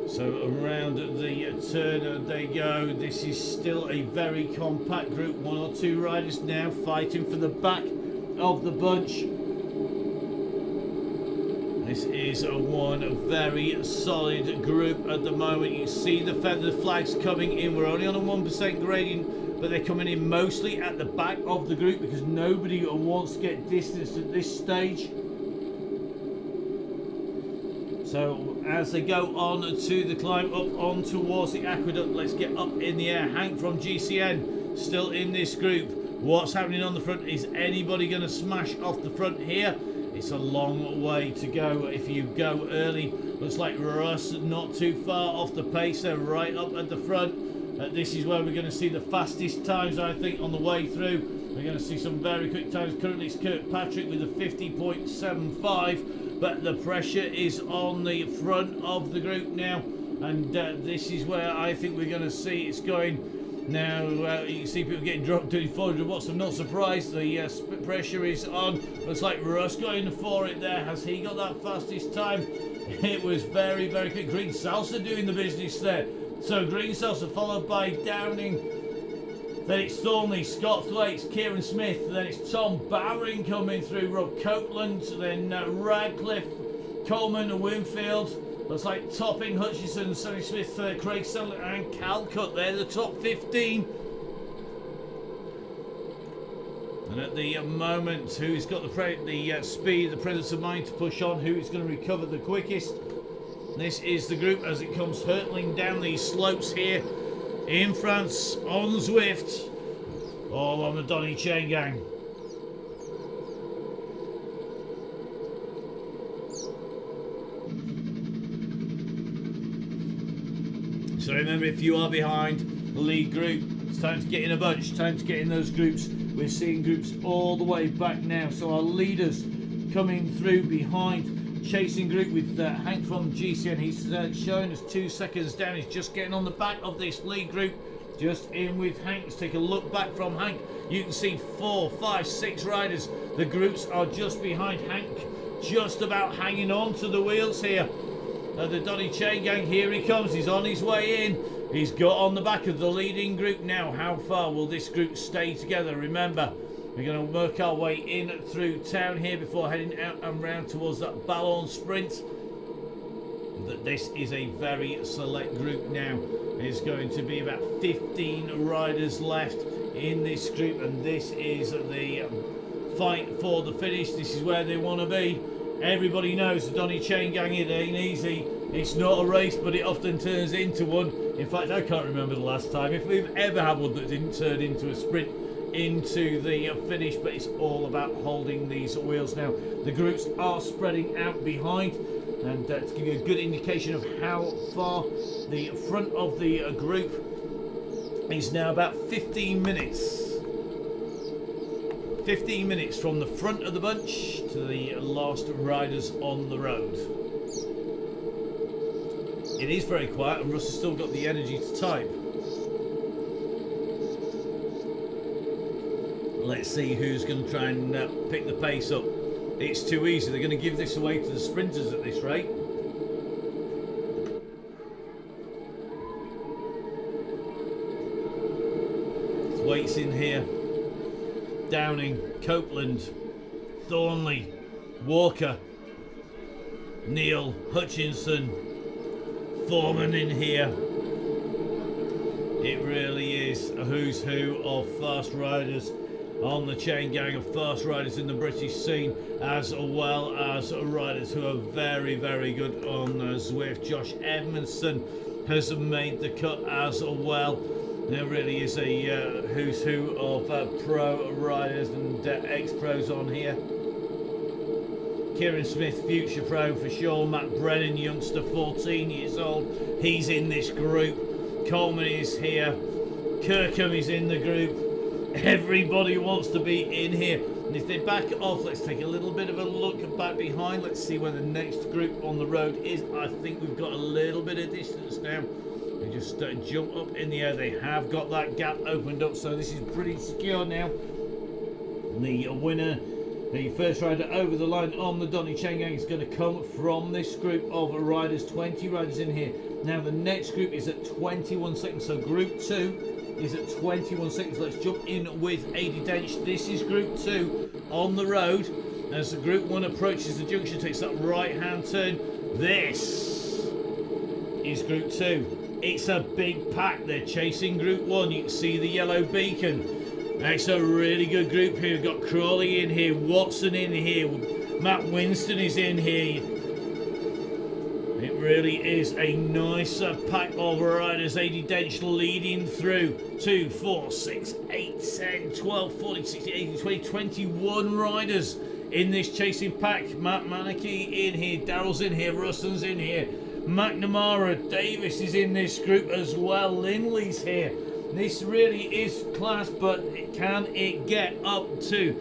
So around the turn they go. This is still a very compact group. One or two riders now fighting for the back of the bunch. This is one very solid group at the moment. You can see the feathered flags coming in. We're only on a 1% gradient, but they're coming in mostly at the back of the group because nobody wants to get distanced at this stage. So as they go on to the climb up on towards the aqueduct, let's get up in the air. Hank from GCN still in this group. What's happening on the front? Is anybody going to smash off the front here? It's a long way to go if you go early. Looks like Russ not too far off the pace. They're right up at the front. This is where we're going to see the fastest times, I think, on the way through. We're going to see some very quick times. Currently it's Kirkpatrick with a 50.75. But the pressure is on the front of the group now, and this is where I think we're going to see it's going. Now you can see people getting dropped to 400 watts. I'm not surprised. The pressure is on. Looks like Russ going for it there. Has he got that fastest time? It was very, very quick. Green Salsa doing the business there. So Green Salsa followed by Downing. Then it's Thornley, Scott Thwaites, Kieran Smith. Then it's Tom Bowring coming through, Rob Copeland. Then Radcliffe, Coleman and Winfield. Looks like Topping, Hutchison, Sonny Smith, Craig Sutherland and Calcutt. They're the top 15. And at the moment, who's got the speed, the presence of mind to push on? Who is going to recover the quickest? This is the group as it comes hurtling down these slopes here in France on Zwift, all on the Donny Chain Gang. So remember, if you are behind the lead group, it's time to get in a bunch, time to get in those groups. We're seeing groups all the way back now, so our leaders coming through behind. Chasing group with Hank from GCN. He's showing us 2 seconds down. He's just getting on the back of this lead group, just in with Hank. Let's take a look back from Hank. You can see 4, 5, 6 riders. The groups are just behind Hank, just about hanging on to the wheels here. The Donny Chain Gang, here he comes. He's on his way in. He's got on the back of the leading group now. How far will this group stay together? Remember, we're going to work our way in through town here before heading out and round towards that Ballon sprint. That this is a very select group now. There's going to be about 15 riders left in this group, and this is the fight for the finish. This is where they want to be. Everybody knows the Donny Chain Gang, it ain't easy. It's not a race, but it often turns into one. In fact, I can't remember the last time, if we've ever had one that didn't turn into a sprint into the finish, but it's all about holding these wheels now. The groups are spreading out behind, and to give you a good indication of how far the front of the group is now, about 15 minutes. 15 minutes from the front of the bunch to the last riders on the road. It is very quiet, and Russ has still got the energy to type. Let's see who's going to try and pick the pace up. It's too easy. They're going to give this away to the sprinters at this rate. Waits in here. Downing, Copeland, Thornley, Walker, Neil, Hutchinson, Foreman in here. It really is a who's who of fast riders on the chain gang, of fast riders in the British scene, as well as riders who are very, very good on Zwift. Josh Edmondson has made the cut as well. There really is a who's who of pro riders and ex-pros on here. Kieran Smith, future pro for sure. Matt Brennan, youngster, 14 years old. He's in this group. Coleman is here. Kirkham is in the group. Everybody wants to be in here. And if they back off, let's take a little bit of a look back behind. Let's see where the next group on the road is. I think we've got a little bit of distance now. They just jump up in the air. They have got that gap opened up, so this is pretty secure now. The winner, the first rider over the line on the Donny Chain Gang, is going to come from this group of riders. 20 riders in here. Now the next group is at 21 seconds, so group 2 is at 21 seconds. Let's jump in with Adi Dench. This is group 2 on the road. As the group 1 approaches the junction, takes that right hand turn. This is group 2. It's a big pack. They're chasing group 1. You can see the yellow beacon. It's a really good group here. We've got Crawley in here, Watson in here, Matt Winston is in here. It really is a nice pack of riders. Adi Dench leading through 2, 4, 6, 8, 10, 12, 14, 16, 18, 20, 21 riders in this chasing pack. Matt Manaki in here, Darrell's in here, Russell's in here, McNamara, Davis is in this group as well, Lindley's here. This really is class, but can it get up to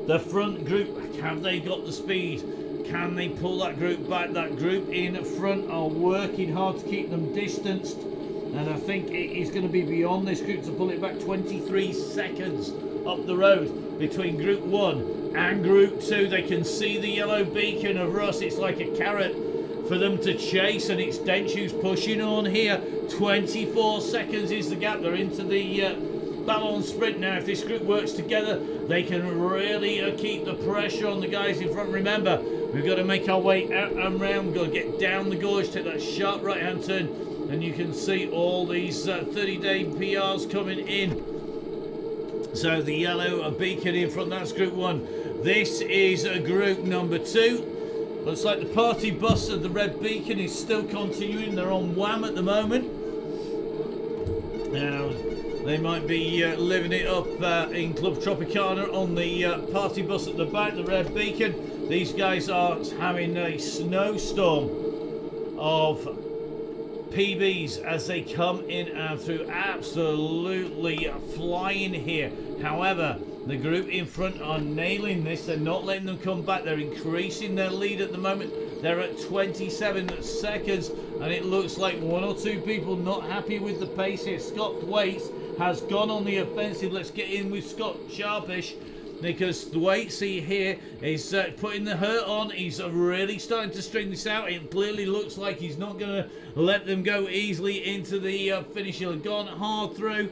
the front group? Have they got the speed? Can they pull that group back? That group in front are working hard to keep them distanced, and I think it is going to be beyond this group to pull it back. 23 seconds up the road between group 1 and group 2. They can see the yellow beacon of Russ. It's like a carrot for them to chase, and it's Dench who's pushing on here. 24 seconds is the gap. They're into the Ballon sprint now. If this group works together, they can really keep the pressure on the guys in front. Remember, we've got to make our way out and round. We've got to get down the gorge, take that sharp right hand turn, and you can see all these 30-day PRs coming in. So the yellow beacon in front, that's group 1. This is group number 2. Looks like the party bus of the red beacon is still continuing. They're on Wham at the moment. Now, they might be living it up in Club Tropicana on the party bus at the back, the red beacon. These guys are having a snowstorm of PBs as they come in and through, absolutely flying here. However, the group in front are nailing this. They're not letting them come back. They're increasing their lead at the moment. They're at 27 seconds, and it looks like 1 or 2 people not happy with the pace here. Scott Thwaites has gone on the offensive. Let's get in with Scott Sharpish, because Thwaites here is putting the hurt on. He's really starting to string this out. It clearly looks like he's not going to let them go easily into the finish. He'll have gone hard through.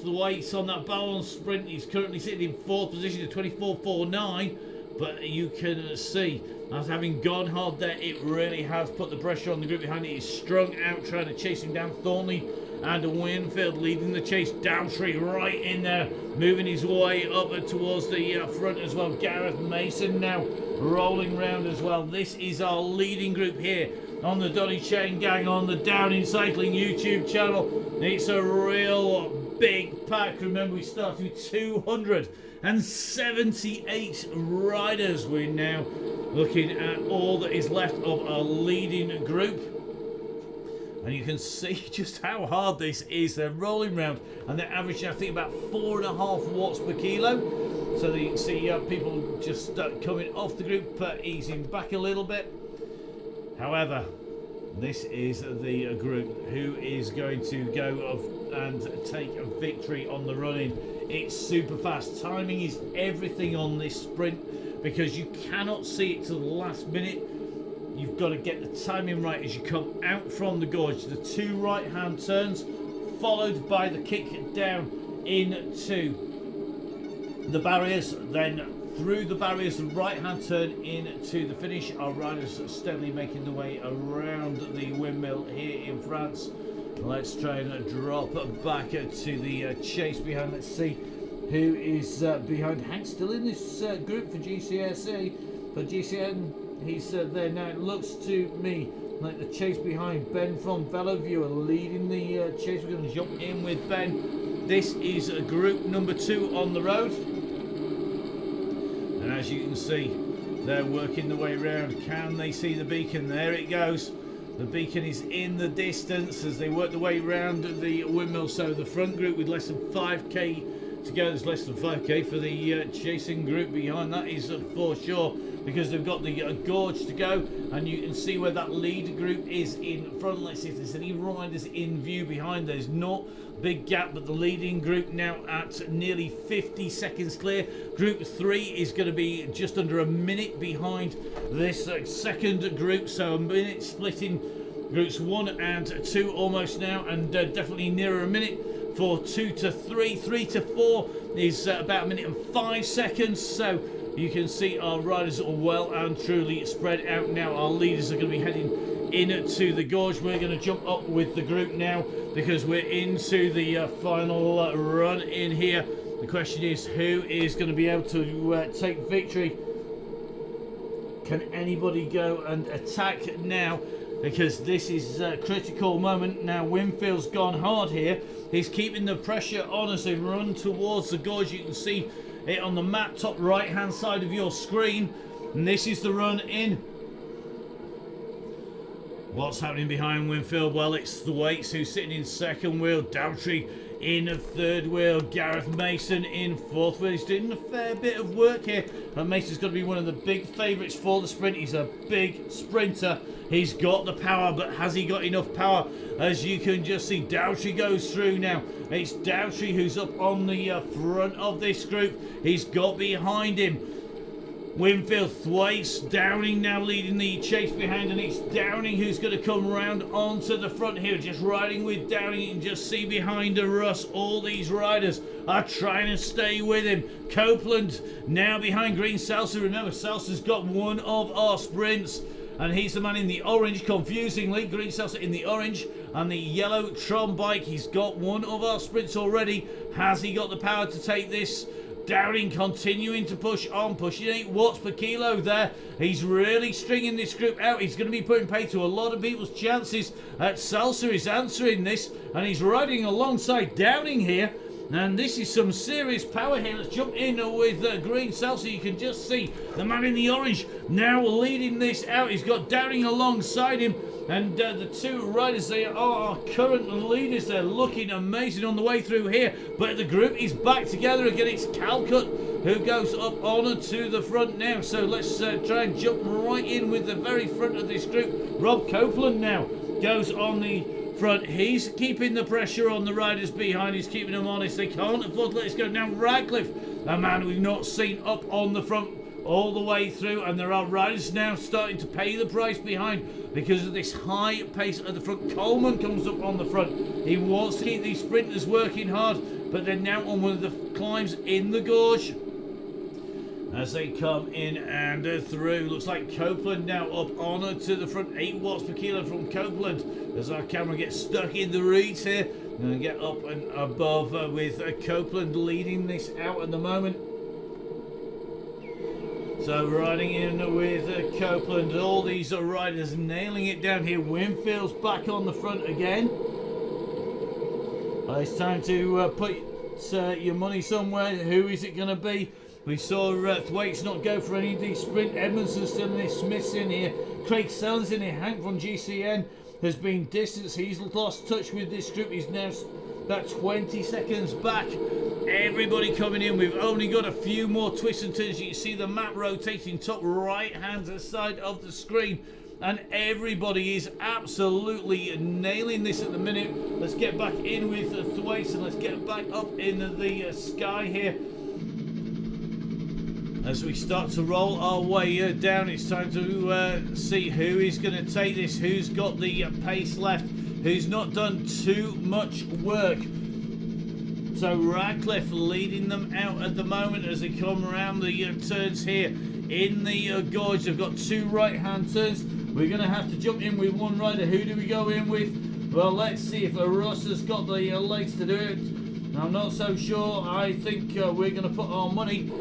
Thwaites on that Ballon sprint. He's currently sitting in 4th position at 24.49, but you can see, as having gone hard there, it really has put the pressure on the group behind it. He's strung out trying to chase him down. Thornley and Winfield leading the chase. Downtree right in there, moving his way up towards the front as well. Gareth Mason now rolling round as well. This is our leading group here on the Donny Chain Gang on the Downing Cycling YouTube channel. It's a real big pack. Remember, we started with 278 riders. We're now looking at all that is left of our leading group. And you can see just how hard this is. They're rolling round and they're averaging, I think, about 4.5 watts per kilo. So you can see people just coming off the group, easing back a little bit. However, this is the group who is going to go and take a victory on the run-in. It's super fast. Timing is everything on this sprint because you cannot see it to the last minute. You've got to get the timing right as you come out from the gorge. The 2 right-hand turns, followed by the kick down into the barriers, then through the barriers, the right-hand turn into the finish. Our riders steadily making their way around the windmill here in France. Let's try and drop back to the chase behind. Let's see who is behind. Hank's still in this group for GCSE, but GCN, he's there now. It looks to me like the chase behind. Ben from Bellevue are leading the chase. We're going to jump in with Ben. This is group number 2 on the road. And as you can see, they're working their way around. Can they see the beacon? There it goes. The beacon is in the distance as they work their way around the windmill. So the front group with less than 5k to go. There's less than 5k for the chasing group behind. That is for sure, because they've got the gorge to go, and you can see where that lead group is in front. Let's see if there's any riders in view behind. There's not big gap, but the leading group now at nearly 50 seconds clear. Group 3 is going to be just under a minute behind this second group, so a minute splitting groups 1 and 2 almost now, and definitely nearer a minute for 2 to 3. 3 to 4 is about a minute and 5 seconds. So you can see our riders are well and truly spread out now. Our leaders are going to be heading into the gorge. We're going to jump up with the group now because we're into the final run in here. The question is, who is going to be able to take victory? Can anybody go and attack now? Because this is a critical moment. Now Winfield's gone hard here. He's keeping the pressure on as they run towards the gorge. You can see it on the map, top right hand side of your screen. And this is the run in. What's happening behind Winfield? Well, it's the Thwaites who's sitting in second wheel, Dowtry in third wheel, Gareth Mason in fourth wheel. He's doing a fair bit of work here, and Mason's going to be one of the big favourites for the sprint. He's a big sprinter. He's got the power, but has he got enough power? As you can just see, Dowtry goes through now. It's Dowtry who's up on the front of this group. He's got behind him Winfield, Thwaites, Downing now leading the chase behind, and it's Downing who's going to come round onto the front here, just riding with Downing. You can just see behind Russ, all these riders are trying to stay with him. Copeland now behind Green Salsa. Remember, Salsa's got one of our sprints, and he's the man in the orange, confusingly. Green Salsa in the orange, and the yellow Tron bike. He's got one of our sprints already. Has he got the power to take this? Downing continuing to push on, pushing 8 watts per kilo there. He's really stringing this group out. He's going to be putting pay to a lot of people's chances. Salsa is answering this, and he's riding alongside Downing here. And this is some serious power here. Let's jump in with Green Salsa. You can just see the man in the orange now leading this out. He's got Downing alongside him. And the two riders, they are our current leaders. They're looking amazing on the way through here. But the group is back together again. It's Calcutt who goes up on to the front now. So let's try and jump right in with the very front of this group. Rob Copeland now goes on the front. He's keeping the pressure on the riders behind. He's keeping them honest. They can't afford to let this go. Now Radcliffe, a man we've not seen up on the front all the way through, and there are riders now starting to pay the price behind because of this high pace at the front. Coleman comes up on the front. He wants to keep these sprinters working hard, but they're now on one of the climbs in the gorge as they come in and through. Looks like Copeland now up on to the front. 8 watts per kilo from Copeland as our camera gets stuck in the reeds here. We're going to get up and above with Copeland leading this out at the moment. So riding in with Copeland, all these riders nailing it down here. Winfield's back on the front again. It's time to put your money somewhere. Who is it going to be? We saw Thwaites not go for any of these sprint. Edmondson's still in here, Smith's in here, Craig Sellers in here, Hank from GCN has been distanced. He's lost touch with this group. He's now about 20 seconds back. Everybody coming in. We've only got a few more twists and turns. You can see the map rotating top right hand side of the screen. And everybody is absolutely nailing this at the minute. Let's get back in with Thwaites and let's get back up in the sky here. As we start to roll our way down, it's time to see who is going to take this, who's got the pace left, who's not done too much work. So Radcliffe leading them out at the moment as they come around the turns here in the gorge. They've got two right-hand turns. We're going to have to jump in with one rider. Who do we go in with? Well, let's see if Russ has got the legs to do it. I'm not so sure. I think we're going to put our money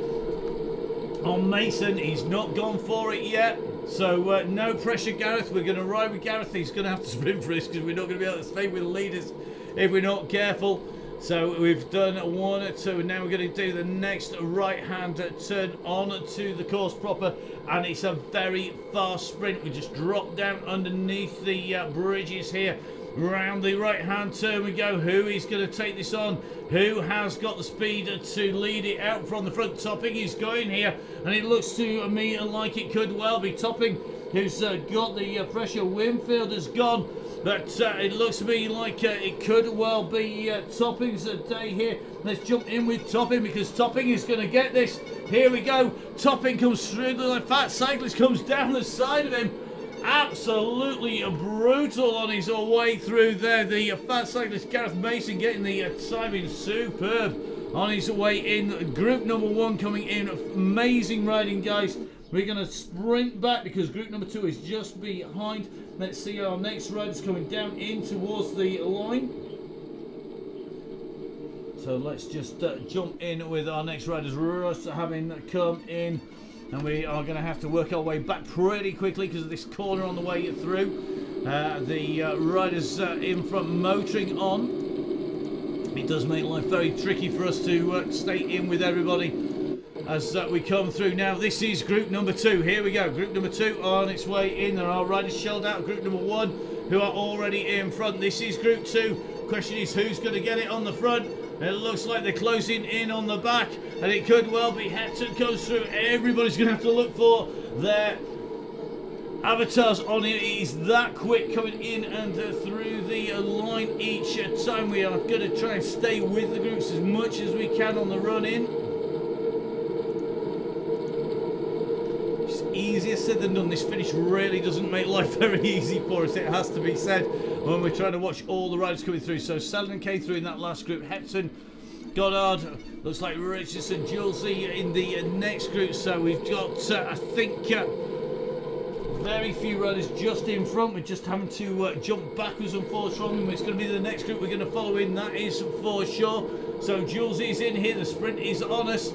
on Mason. He's not gone for it yet. So no pressure, Gareth. We're going to ride with Gareth. He's going to have to sprint for us because we're not going to be able to stay with the leaders if we're not careful. So we've done 1 or 2, and now we're going to do the next right-hand turn on to the course proper, and it's a very fast sprint. We just drop down underneath the bridges here. Round the right-hand turn we go. Who is going to take this on? Who has got the speed to lead it out from the front? Topping is going here, and it looks to me like it could well be Topping who's got the pressure. Winfield has gone. But it looks to me like it could well be Topping's day here. Let's jump in with Topping because Topping is going to get this. Here we go. Topping comes through. The fat cyclist comes down the side of him. Absolutely brutal on his way through there. The fat cyclist Gareth Mason getting the timing superb on his way in. Group number 1 coming in. Amazing riding, guys. We're going to sprint back because group number 2 is just behind. Let's see our next riders coming down in towards the line. So let's just jump in with our next riders. Russ having come in. And we are going to have to work our way back pretty quickly because of this corner on the way through. The riders in front motoring on. It does make life very tricky for us to stay in with everybody as we come through. Now this is group number 2. Here we go. Group number 2 on its way in. There are riders shelled out. Group number 1 who are already in front. This is group 2. Question is who's going to get it on the front. It looks like they're closing in on the back, and it could well be Hector comes through. Everybody's going to have to look for their avatars on it. It is that quick coming in and through the line each time. We are going to try and stay with the groups as much as we can on the run in. It's easier said than done. This finish really doesn't make life very easy for us, it has to be said, when we're trying to watch all the riders coming through. So Selden came through in that last group. Hepton, Goddard, looks like Richardson, Julesy in the next group. So we've got, I think, very few riders just in front. We're just having to jump backwards and forwards from them. It's going to be the next group we're going to follow in, that is for sure. So Julesy is in here. The sprint is on us.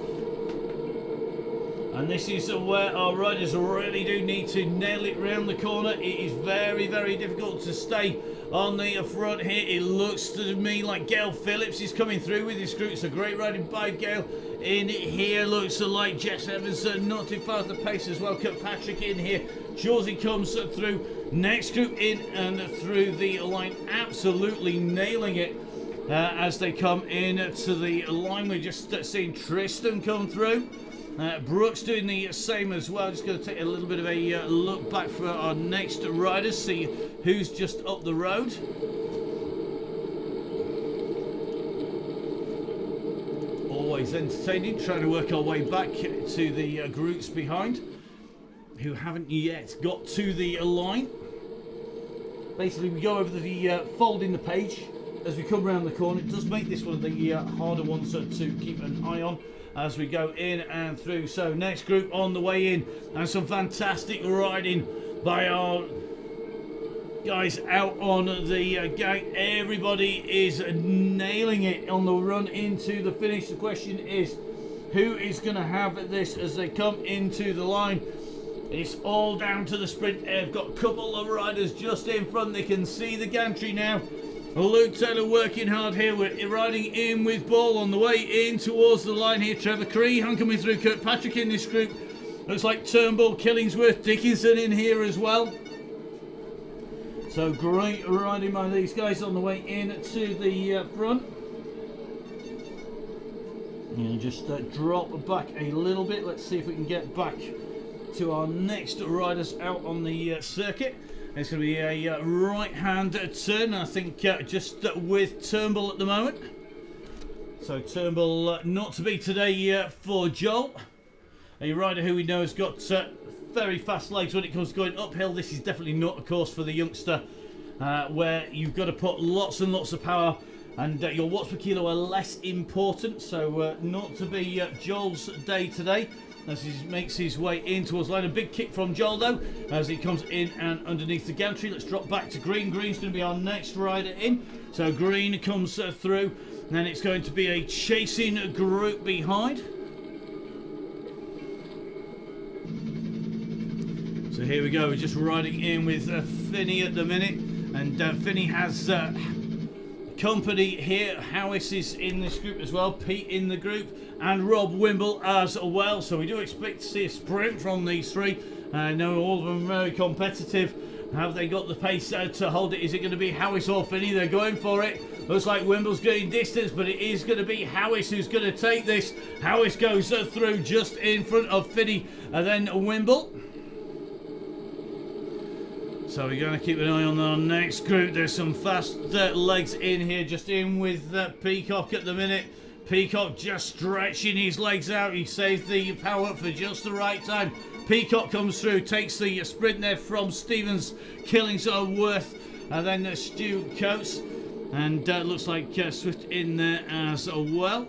And this is where our riders really do need to nail it round the corner. It is very, very difficult to stay on the front here. It looks to me like Gail Phillips is coming through with this group. It's a great riding by Gail in here. Looks like Jess Evans not too far off the pace as well. Kirkpatrick in here. Chauzy comes through. Next group in and through the line. Absolutely nailing it as they come in to the line. We're just seeing Tristan come through. Brooks doing the same as well. Just going to take a little bit of a look back for our next riders, see who's just up the road. Always entertaining, trying to work our way back to the groups behind who haven't yet got to the line. Basically, we go over the fold in the page as we come around the corner. It does make this one of the harder ones to keep an eye on as we go in and through. So next group on the way in, and some fantastic riding by our guys out on the gang. Everybody is nailing it on the run into the finish. The question is, who is going to have this as they come into the line? It's all down to the sprint. They've got a couple of riders just in front. They can see the gantry now. Luke Taylor working hard here. We're riding in with Ball on the way in towards the line here. Trevor Crehan coming through. Kirkpatrick in this group. Looks like Turnbull, Killingsworth, Dickinson in here as well. So great riding by these guys on the way in to the front. And just drop back a little bit. Let's see if we can get back to our next riders out on the circuit. It's going to be a right-hand turn, I think, just with Turnbull at the moment. So Turnbull not to be today for Joel, a rider who we know has got very fast legs when it comes to going uphill. This is definitely not a course for the youngster, where you've got to put lots and lots of power, and your watts per kilo are less important. So not to be Joel's day today, as he makes his way in towards line. A big kick from Joel though, as he comes in and underneath the gantry. Let's drop back to Green. Green's going to be our next rider in. So Green comes through, and then it's going to be a chasing group behind. So here we go, we're just riding in with Finney at the minute, and Finney has company here. Howis is in this group as well, Pete in the group, and Rob Wimble as well. So we do expect to see a sprint from these three. I know all of them are very competitive. Have they got the pace to hold it? Is it going to be Howis or Finney? They're going for it. Looks like Wimble's getting distance, but it is going to be Howis who's going to take this. Howis goes through just in front of Finney, and then Wimble. So we're going to keep an eye on our next group. There's some fast legs in here, just in with Peacock at the minute. Peacock just stretching his legs out. He saves the power for just the right time. Peacock comes through, takes the sprint there from Stevens, Killingsworth, and then Stu Coates. And looks like Swift in there as well.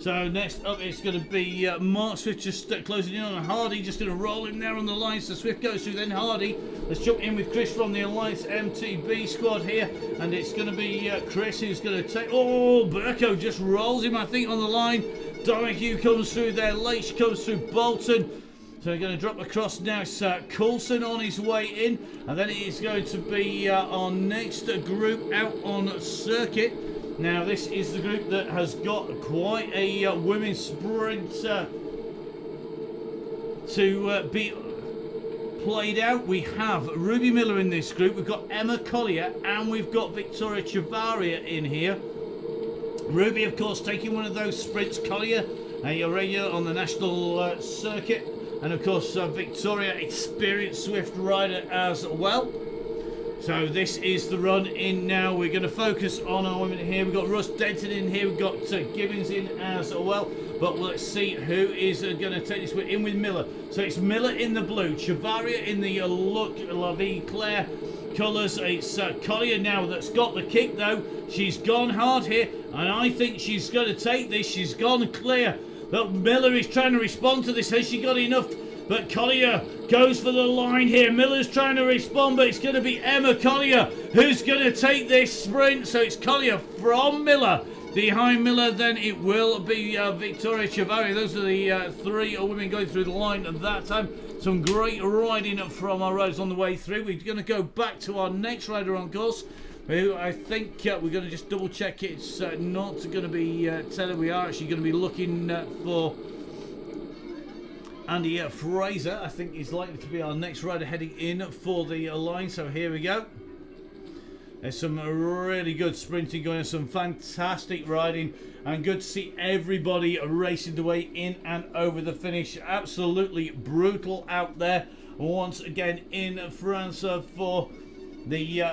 So next up it's going to be Mark Swift just closing in on Hardy, just going to roll him there on the line. So Swift goes through, then Hardy. Let's jump in with Chris from the Alliance MTB squad here, and it's going to be Chris who's going to take... Oh, Burko just rolls him, I think, on the line. Donahue comes through there, Leitch comes through, Bolton. So we're going to drop across now. It's Coulson on his way in, and then it is going to be our next group out on circuit. Now this is the group that has got quite a women's sprint to be played out. We have Ruby Miller in this group, we've got Emma Collier, and we've got Victoria Chavaria in here. Ruby, of course, taking one of those sprints. Collier, a regular on the national circuit, and of course Victoria, experienced Swift rider as well. So this is the run in now. We're going to focus on our women here. We've got Russ Denton in here. We've got Gibbons in as well. But let's see who is going to take this. We're in with Miller. So it's Miller in the blue. Chavaria in the Look La Vie Claire colours. It's Collier now that's got the kick though. She's gone hard here. And I think she's going to take this. She's gone clear. But Miller is trying to respond to this. Has she got enough? But Collier goes for the line here. Miller's trying to respond, but it's going to be Emma Collier who's going to take this sprint. So it's Collier from Miller. Behind Miller, then it will be Victoria Chavaria. Those are the three women going through the line at that time. Some great riding from our riders on the way through. We're going to go back to our next rider on course, who I think we're going to just double check it's not going to be Taylor. We are actually going to be looking for Andy Fraser. I think is likely to be our next rider heading in for the line. So here we go. There's some really good sprinting going on, some fantastic riding, and good to see everybody racing the way in and over the finish. Absolutely brutal out there once again in France for the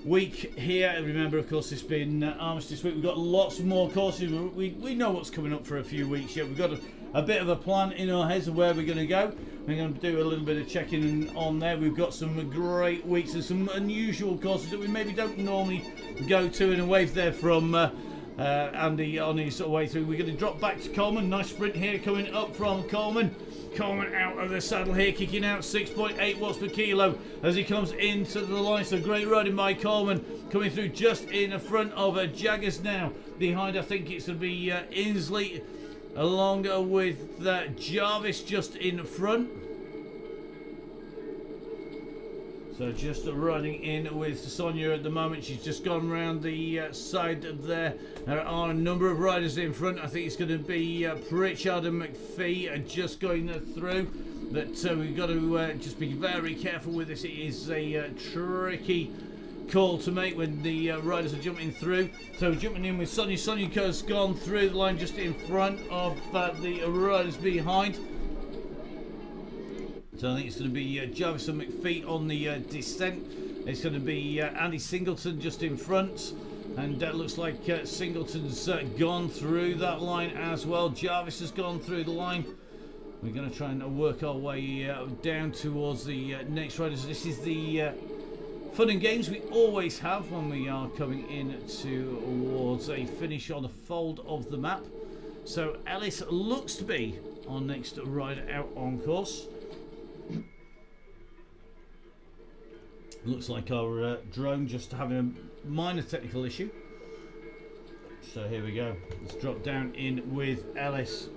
week here. Remember, of course, it's been Armistice Week. We've got lots more courses. We know what's coming up for a few weeks yet. We've got a bit of a plan in our heads of where we're going to go. We're going to do a little bit of checking on there. We've got some great weeks and some unusual courses that we maybe don't normally go to. In a wave there from Andy on his way through. We're going to drop back to Coleman. Nice sprint here coming up from Coleman. Coleman out of the saddle here, kicking out 6.8 watts per kilo as he comes into the line. So great riding by Coleman, coming through just in front of Jaggers now. Behind, I think it's going to be Inslee, along with Jarvis just in front. So just running in with Sonia at the moment. She's just gone round the side there. There are a number of riders in front. I think it's going to be Pritchard and McPhee just going through. But we've got to just be very careful with this. It is a tricky call to make when the riders are jumping through. So jumping in with Sonia. Sonia's gone through the line just in front of the riders behind. So I think it's going to be Jarvis and McPhee on the descent. It's going to be Andy Singleton just in front. And looks like Singleton's gone through that line as well. Jarvis has gone through the line. We're going to try and work our way down towards the next riders. This is the fun and games we always have when we are coming in towards a finish on a fold of the map. So Ellis looks to be our next rider out on course. Looks like our drone just having a minor technical issue. So here we go. Let's drop down in with Ellis.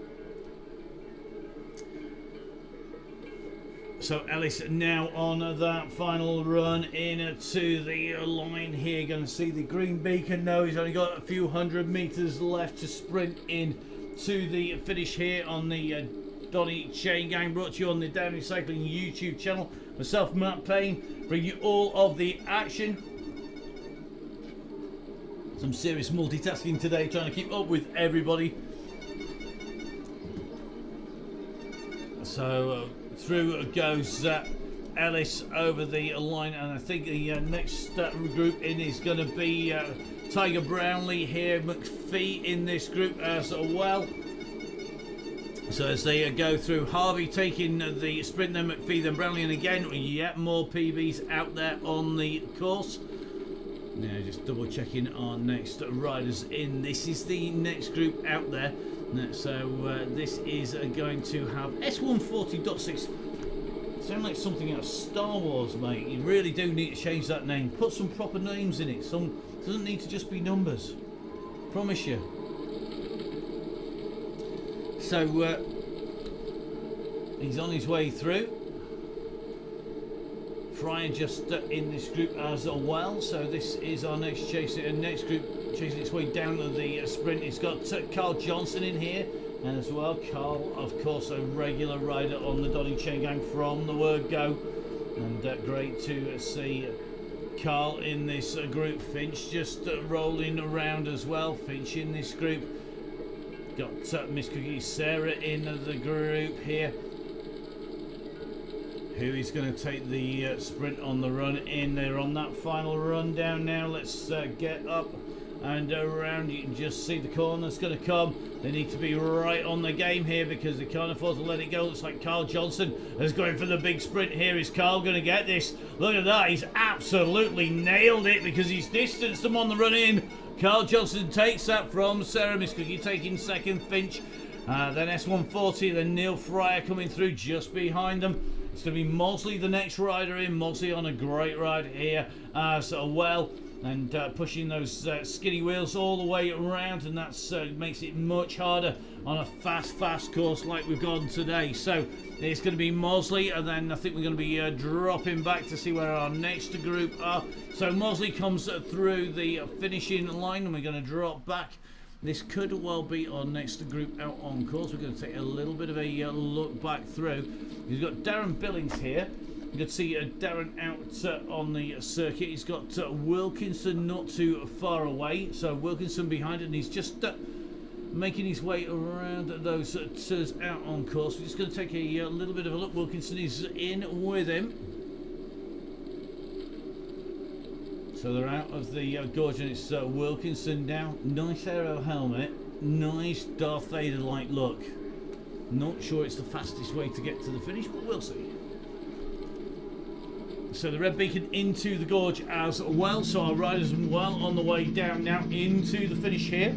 So Ellis now on that final run into the line here. Going to see the green beacon. No, he's only got a few hundred meters left to sprint in to the finish here on the Donny Chain Gang, brought to you on the Downing Cycling YouTube channel. Myself, Matt Payne, bring you all of the action. Some serious multitasking today, trying to keep up with everybody. So through goes Ellis over the line, and I think the next group in is going to be Tiger Brownlee here, McPhee in this group as well. So as they go through, Harvey taking the sprint, then McPhee, then Brownlee, and again, yet more PBs out there on the course. Now just double checking our next riders in. This is the next group out there. So this is going to have S140.6. Sound like something out of Star Wars, mate. You really do need to change that name. Put some proper names in it. Some doesn't need to just be numbers. Promise you. So he's on his way through. Fryer just in this group as well. So this is our next chaser, and next group chasing its way down to the sprint. It's got Carl Johnson in here as well. Carl, of course, a regular rider on the Donny Chain Gang from the word go, and great to see Carl in this group. Finch just rolling around as well. Finch in this group. Got Miss Cookie Sarah in the group here, who is going to take the sprint on the run in. They're on that final run down now. Let's get up and around. You can just see the corners going to come. They need to be right on the game here because they can't afford to let it go. Looks like Carl Johnson is going for the big sprint here. Is Carl going to get this? Look at that. He's absolutely nailed it because he's distanced them on the run in. Carl Johnson takes that from Sarah. Miss Cookie taking second. Finch. Then S140. Then Neil Fryer coming through just behind them. It's going to be Mosley, the next rider in. Mosley on a great ride here as well. And pushing those skinny wheels all the way around, and that's makes it much harder on a fast course like we've gone today. So it's going to be Mosley, and then I think we're going to be dropping back to see where our next group are. So Mosley comes through the finishing line, and we're going to drop back. This could well be our next group out on course. We're going to take a little bit of a look back through. We've got Darren Billings here. You can see Darren out on the circuit. He's got Wilkinson not too far away. So Wilkinson behind it, and he's just making his way around those turns out on course. We're just going to take a little bit of a look. Wilkinson is in with him. So they're out of the gorge, and it's Wilkinson now. Nice aero helmet. Nice Darth Vader-like look. Not sure it's the fastest way to get to the finish, but we'll see. So the red beacon into the gorge as well. So our riders are well on the way down now into the finish here.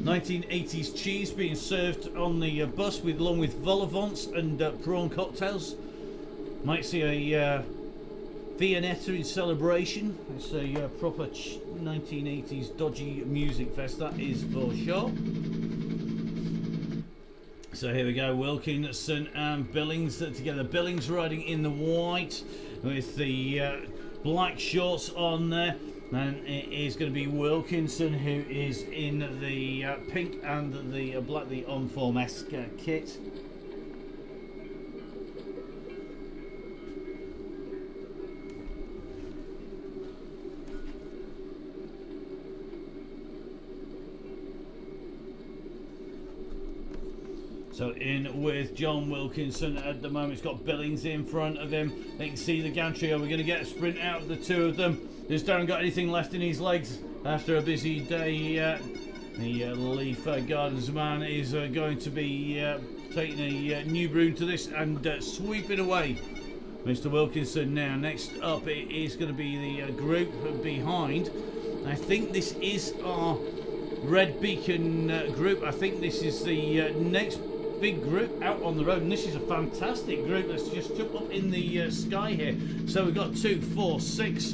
1980s cheese being served on the bus along with vol au vents and prawn cocktails. Might see a Viennetta in celebration. It's a proper 1980s dodgy music fest, that is for sure. So here we go, Wilkinson and Billings together. Billings riding in the white with the black shorts on there. And it is going to be Wilkinson who is in the pink and the black, the on-form-esque kit. So in with John Wilkinson at the moment. It's got Billings in front of him. They can see the gantry. Are we going to get a sprint out of the two of them? Has Darren got anything left in his legs after a busy day? The Leaf Gardens man is going to be taking a new broom to this and sweeping away Mr. Wilkinson now. Next up, it is going to be the group behind. I think this is our Red Beacon group. I think this is the next big group out on the road, and this is a fantastic group. Let's just jump up in the sky here. So we've got 2, 4, 6,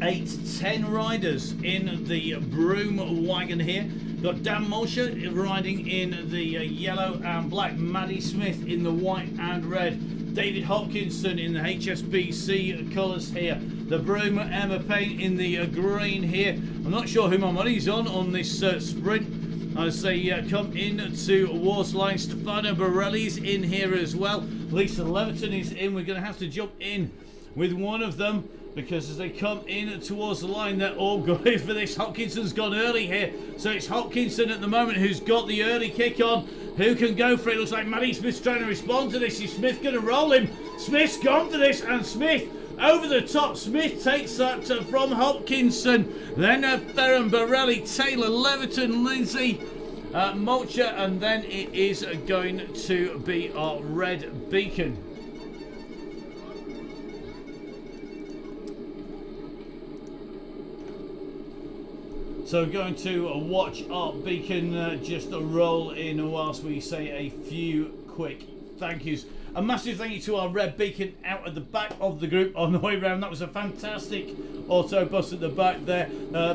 8, 10 riders in the broom wagon here. Got Dan Mulcher riding in the yellow and black, Maddie Smith in the white and red, David Hopkinson in the HSBC colours here, the broom Emma Payne in the green here. I'm not sure who my money's on this sprint as they come in towards line. Stefano Borelli's in here as well. Lisa Leverton is in. We're going to have to jump in with one of them, because as they come in towards the line, they're all going for this. Hopkinson's gone early here, so it's Hopkinson at the moment who's got the early kick on. Who can go for it? Looks like Maddie Smith's trying to respond to this. Is Smith going to roll him? Smith's gone for this, and Smith over the top. Smith takes that from Hopkinson. Then Ferran, Borelli, Taylor, Leverton, Lindsay, Mulcher, and then it is going to be our Red Beacon. So we're going to watch our beacon just roll in whilst we say a few quick thank yous. A massive thank you to our Red Beacon out at the back of the group on the way round. That was a fantastic auto bus at the back there.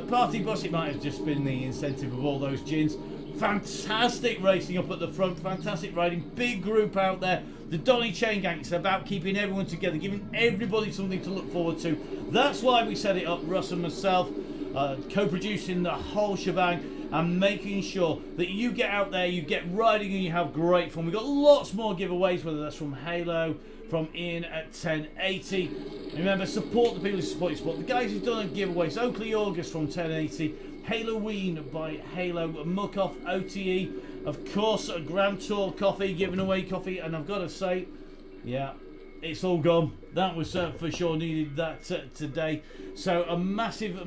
Party bus, it might have just been the incentive of all those gins. Fantastic racing up at the front, fantastic riding, big group out there. The Donny Chain Gang, it's about keeping everyone together, giving everybody something to look forward to. That's why we set it up, Russ and myself. Co-producing the whole shebang and making sure that you get out there, you get riding and you have great fun. We've got lots more giveaways, whether that's from Halo, from Ian at 1080. Remember, support the people who support your sport. The guys who've done a giveaway, Oakley August from 1080, Halloween by Halo, Muck-Off OTE, of course a Grand Tour coffee, giving away coffee, and I've got to say, yeah, it's all gone. That was for sure needed that today. So a massive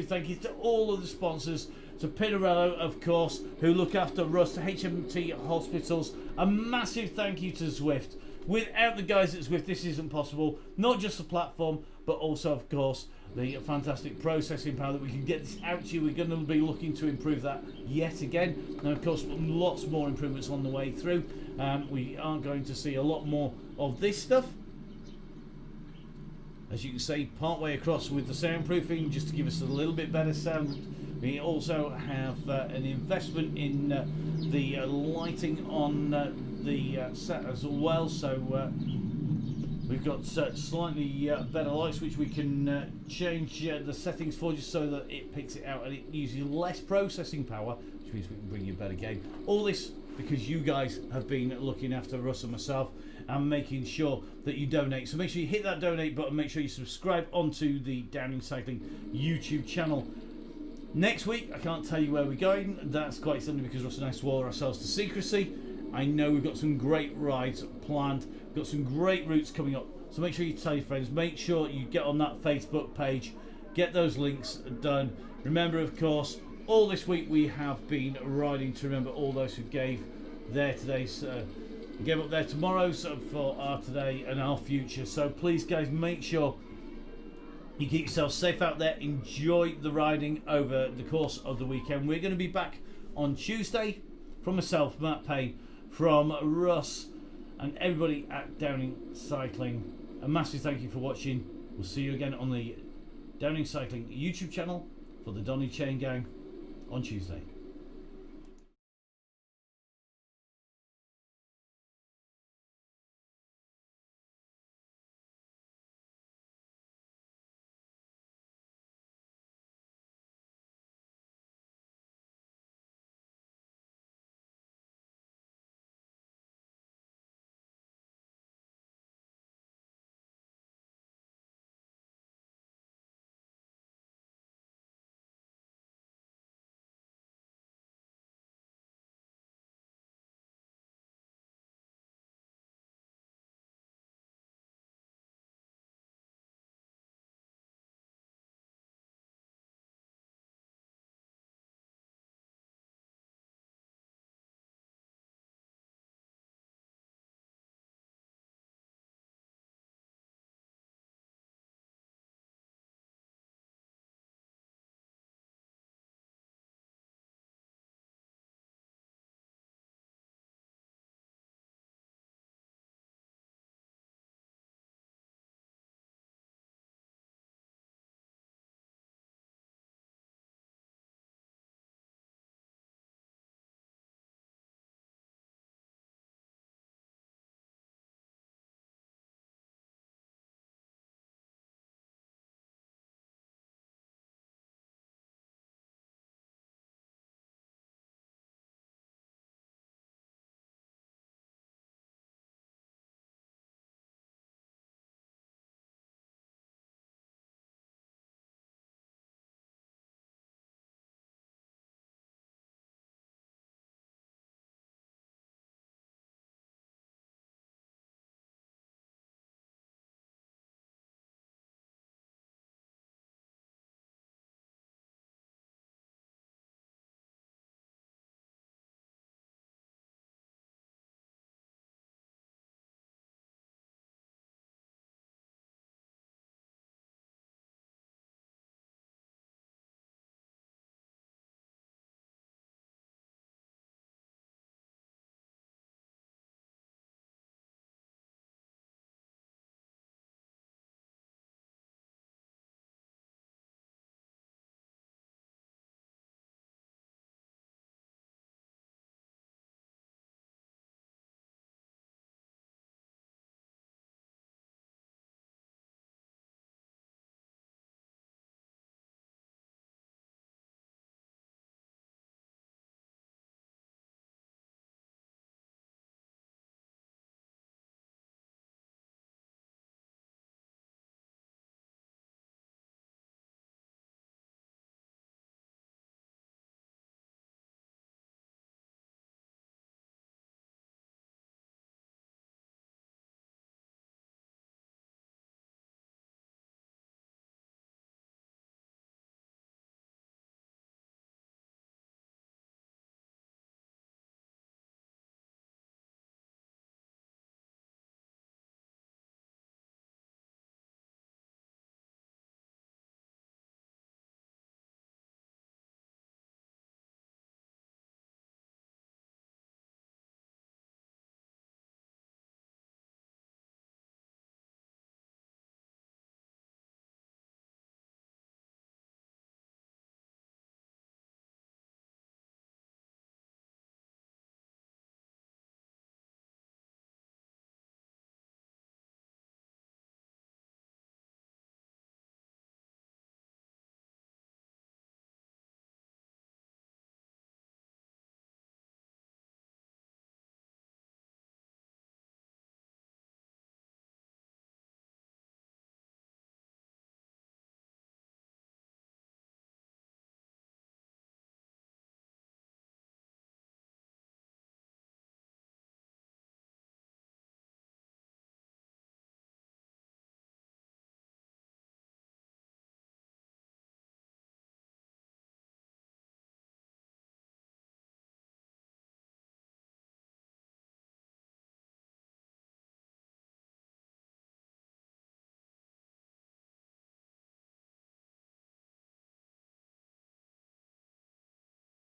thank you to all of the sponsors, to Pinarello, of course, who look after Russ, to HMT Hospitals. A massive thank you to Zwift. Without the guys at Zwift, this isn't possible. Not just the platform, but also, of course, the fantastic processing power that we can get this out to you. We're going to be looking to improve that yet again. And of course, lots more improvements on the way through. We are going to see a lot more of this stuff. As you can see, part way across with the soundproofing, just to give us a little bit better sound. We also have an investment in the lighting on the set as well. So we've got slightly better lights, which we can change the settings for, just so that it picks it out and it uses less processing power, which means we can bring you a better game. All this because you guys have been looking after Russ and myself and making sure that you donate. So make sure you hit that donate button, make sure you subscribe onto the Downing Cycling YouTube channel. Next week, I can't tell you where we're going. That's quite simply because Russ and I swore ourselves to secrecy. I know we've got some great rides planned. We've got some great routes coming up. So make sure you tell your friends. Make sure you get on that Facebook page. Get those links done. Remember, of course, all this week we have been riding to remember all those who gave their today's, gave up their tomorrows for our today and our future. So please, guys, make sure you keep yourself safe out there. Enjoy the riding over the course of the weekend. We're going to be back on Tuesday. From myself, Matt Payne, from Russ and everybody at Downing Cycling, a massive thank you for watching. We'll see you again on the Downing Cycling YouTube channel for the Donny Chain Gang on Tuesday.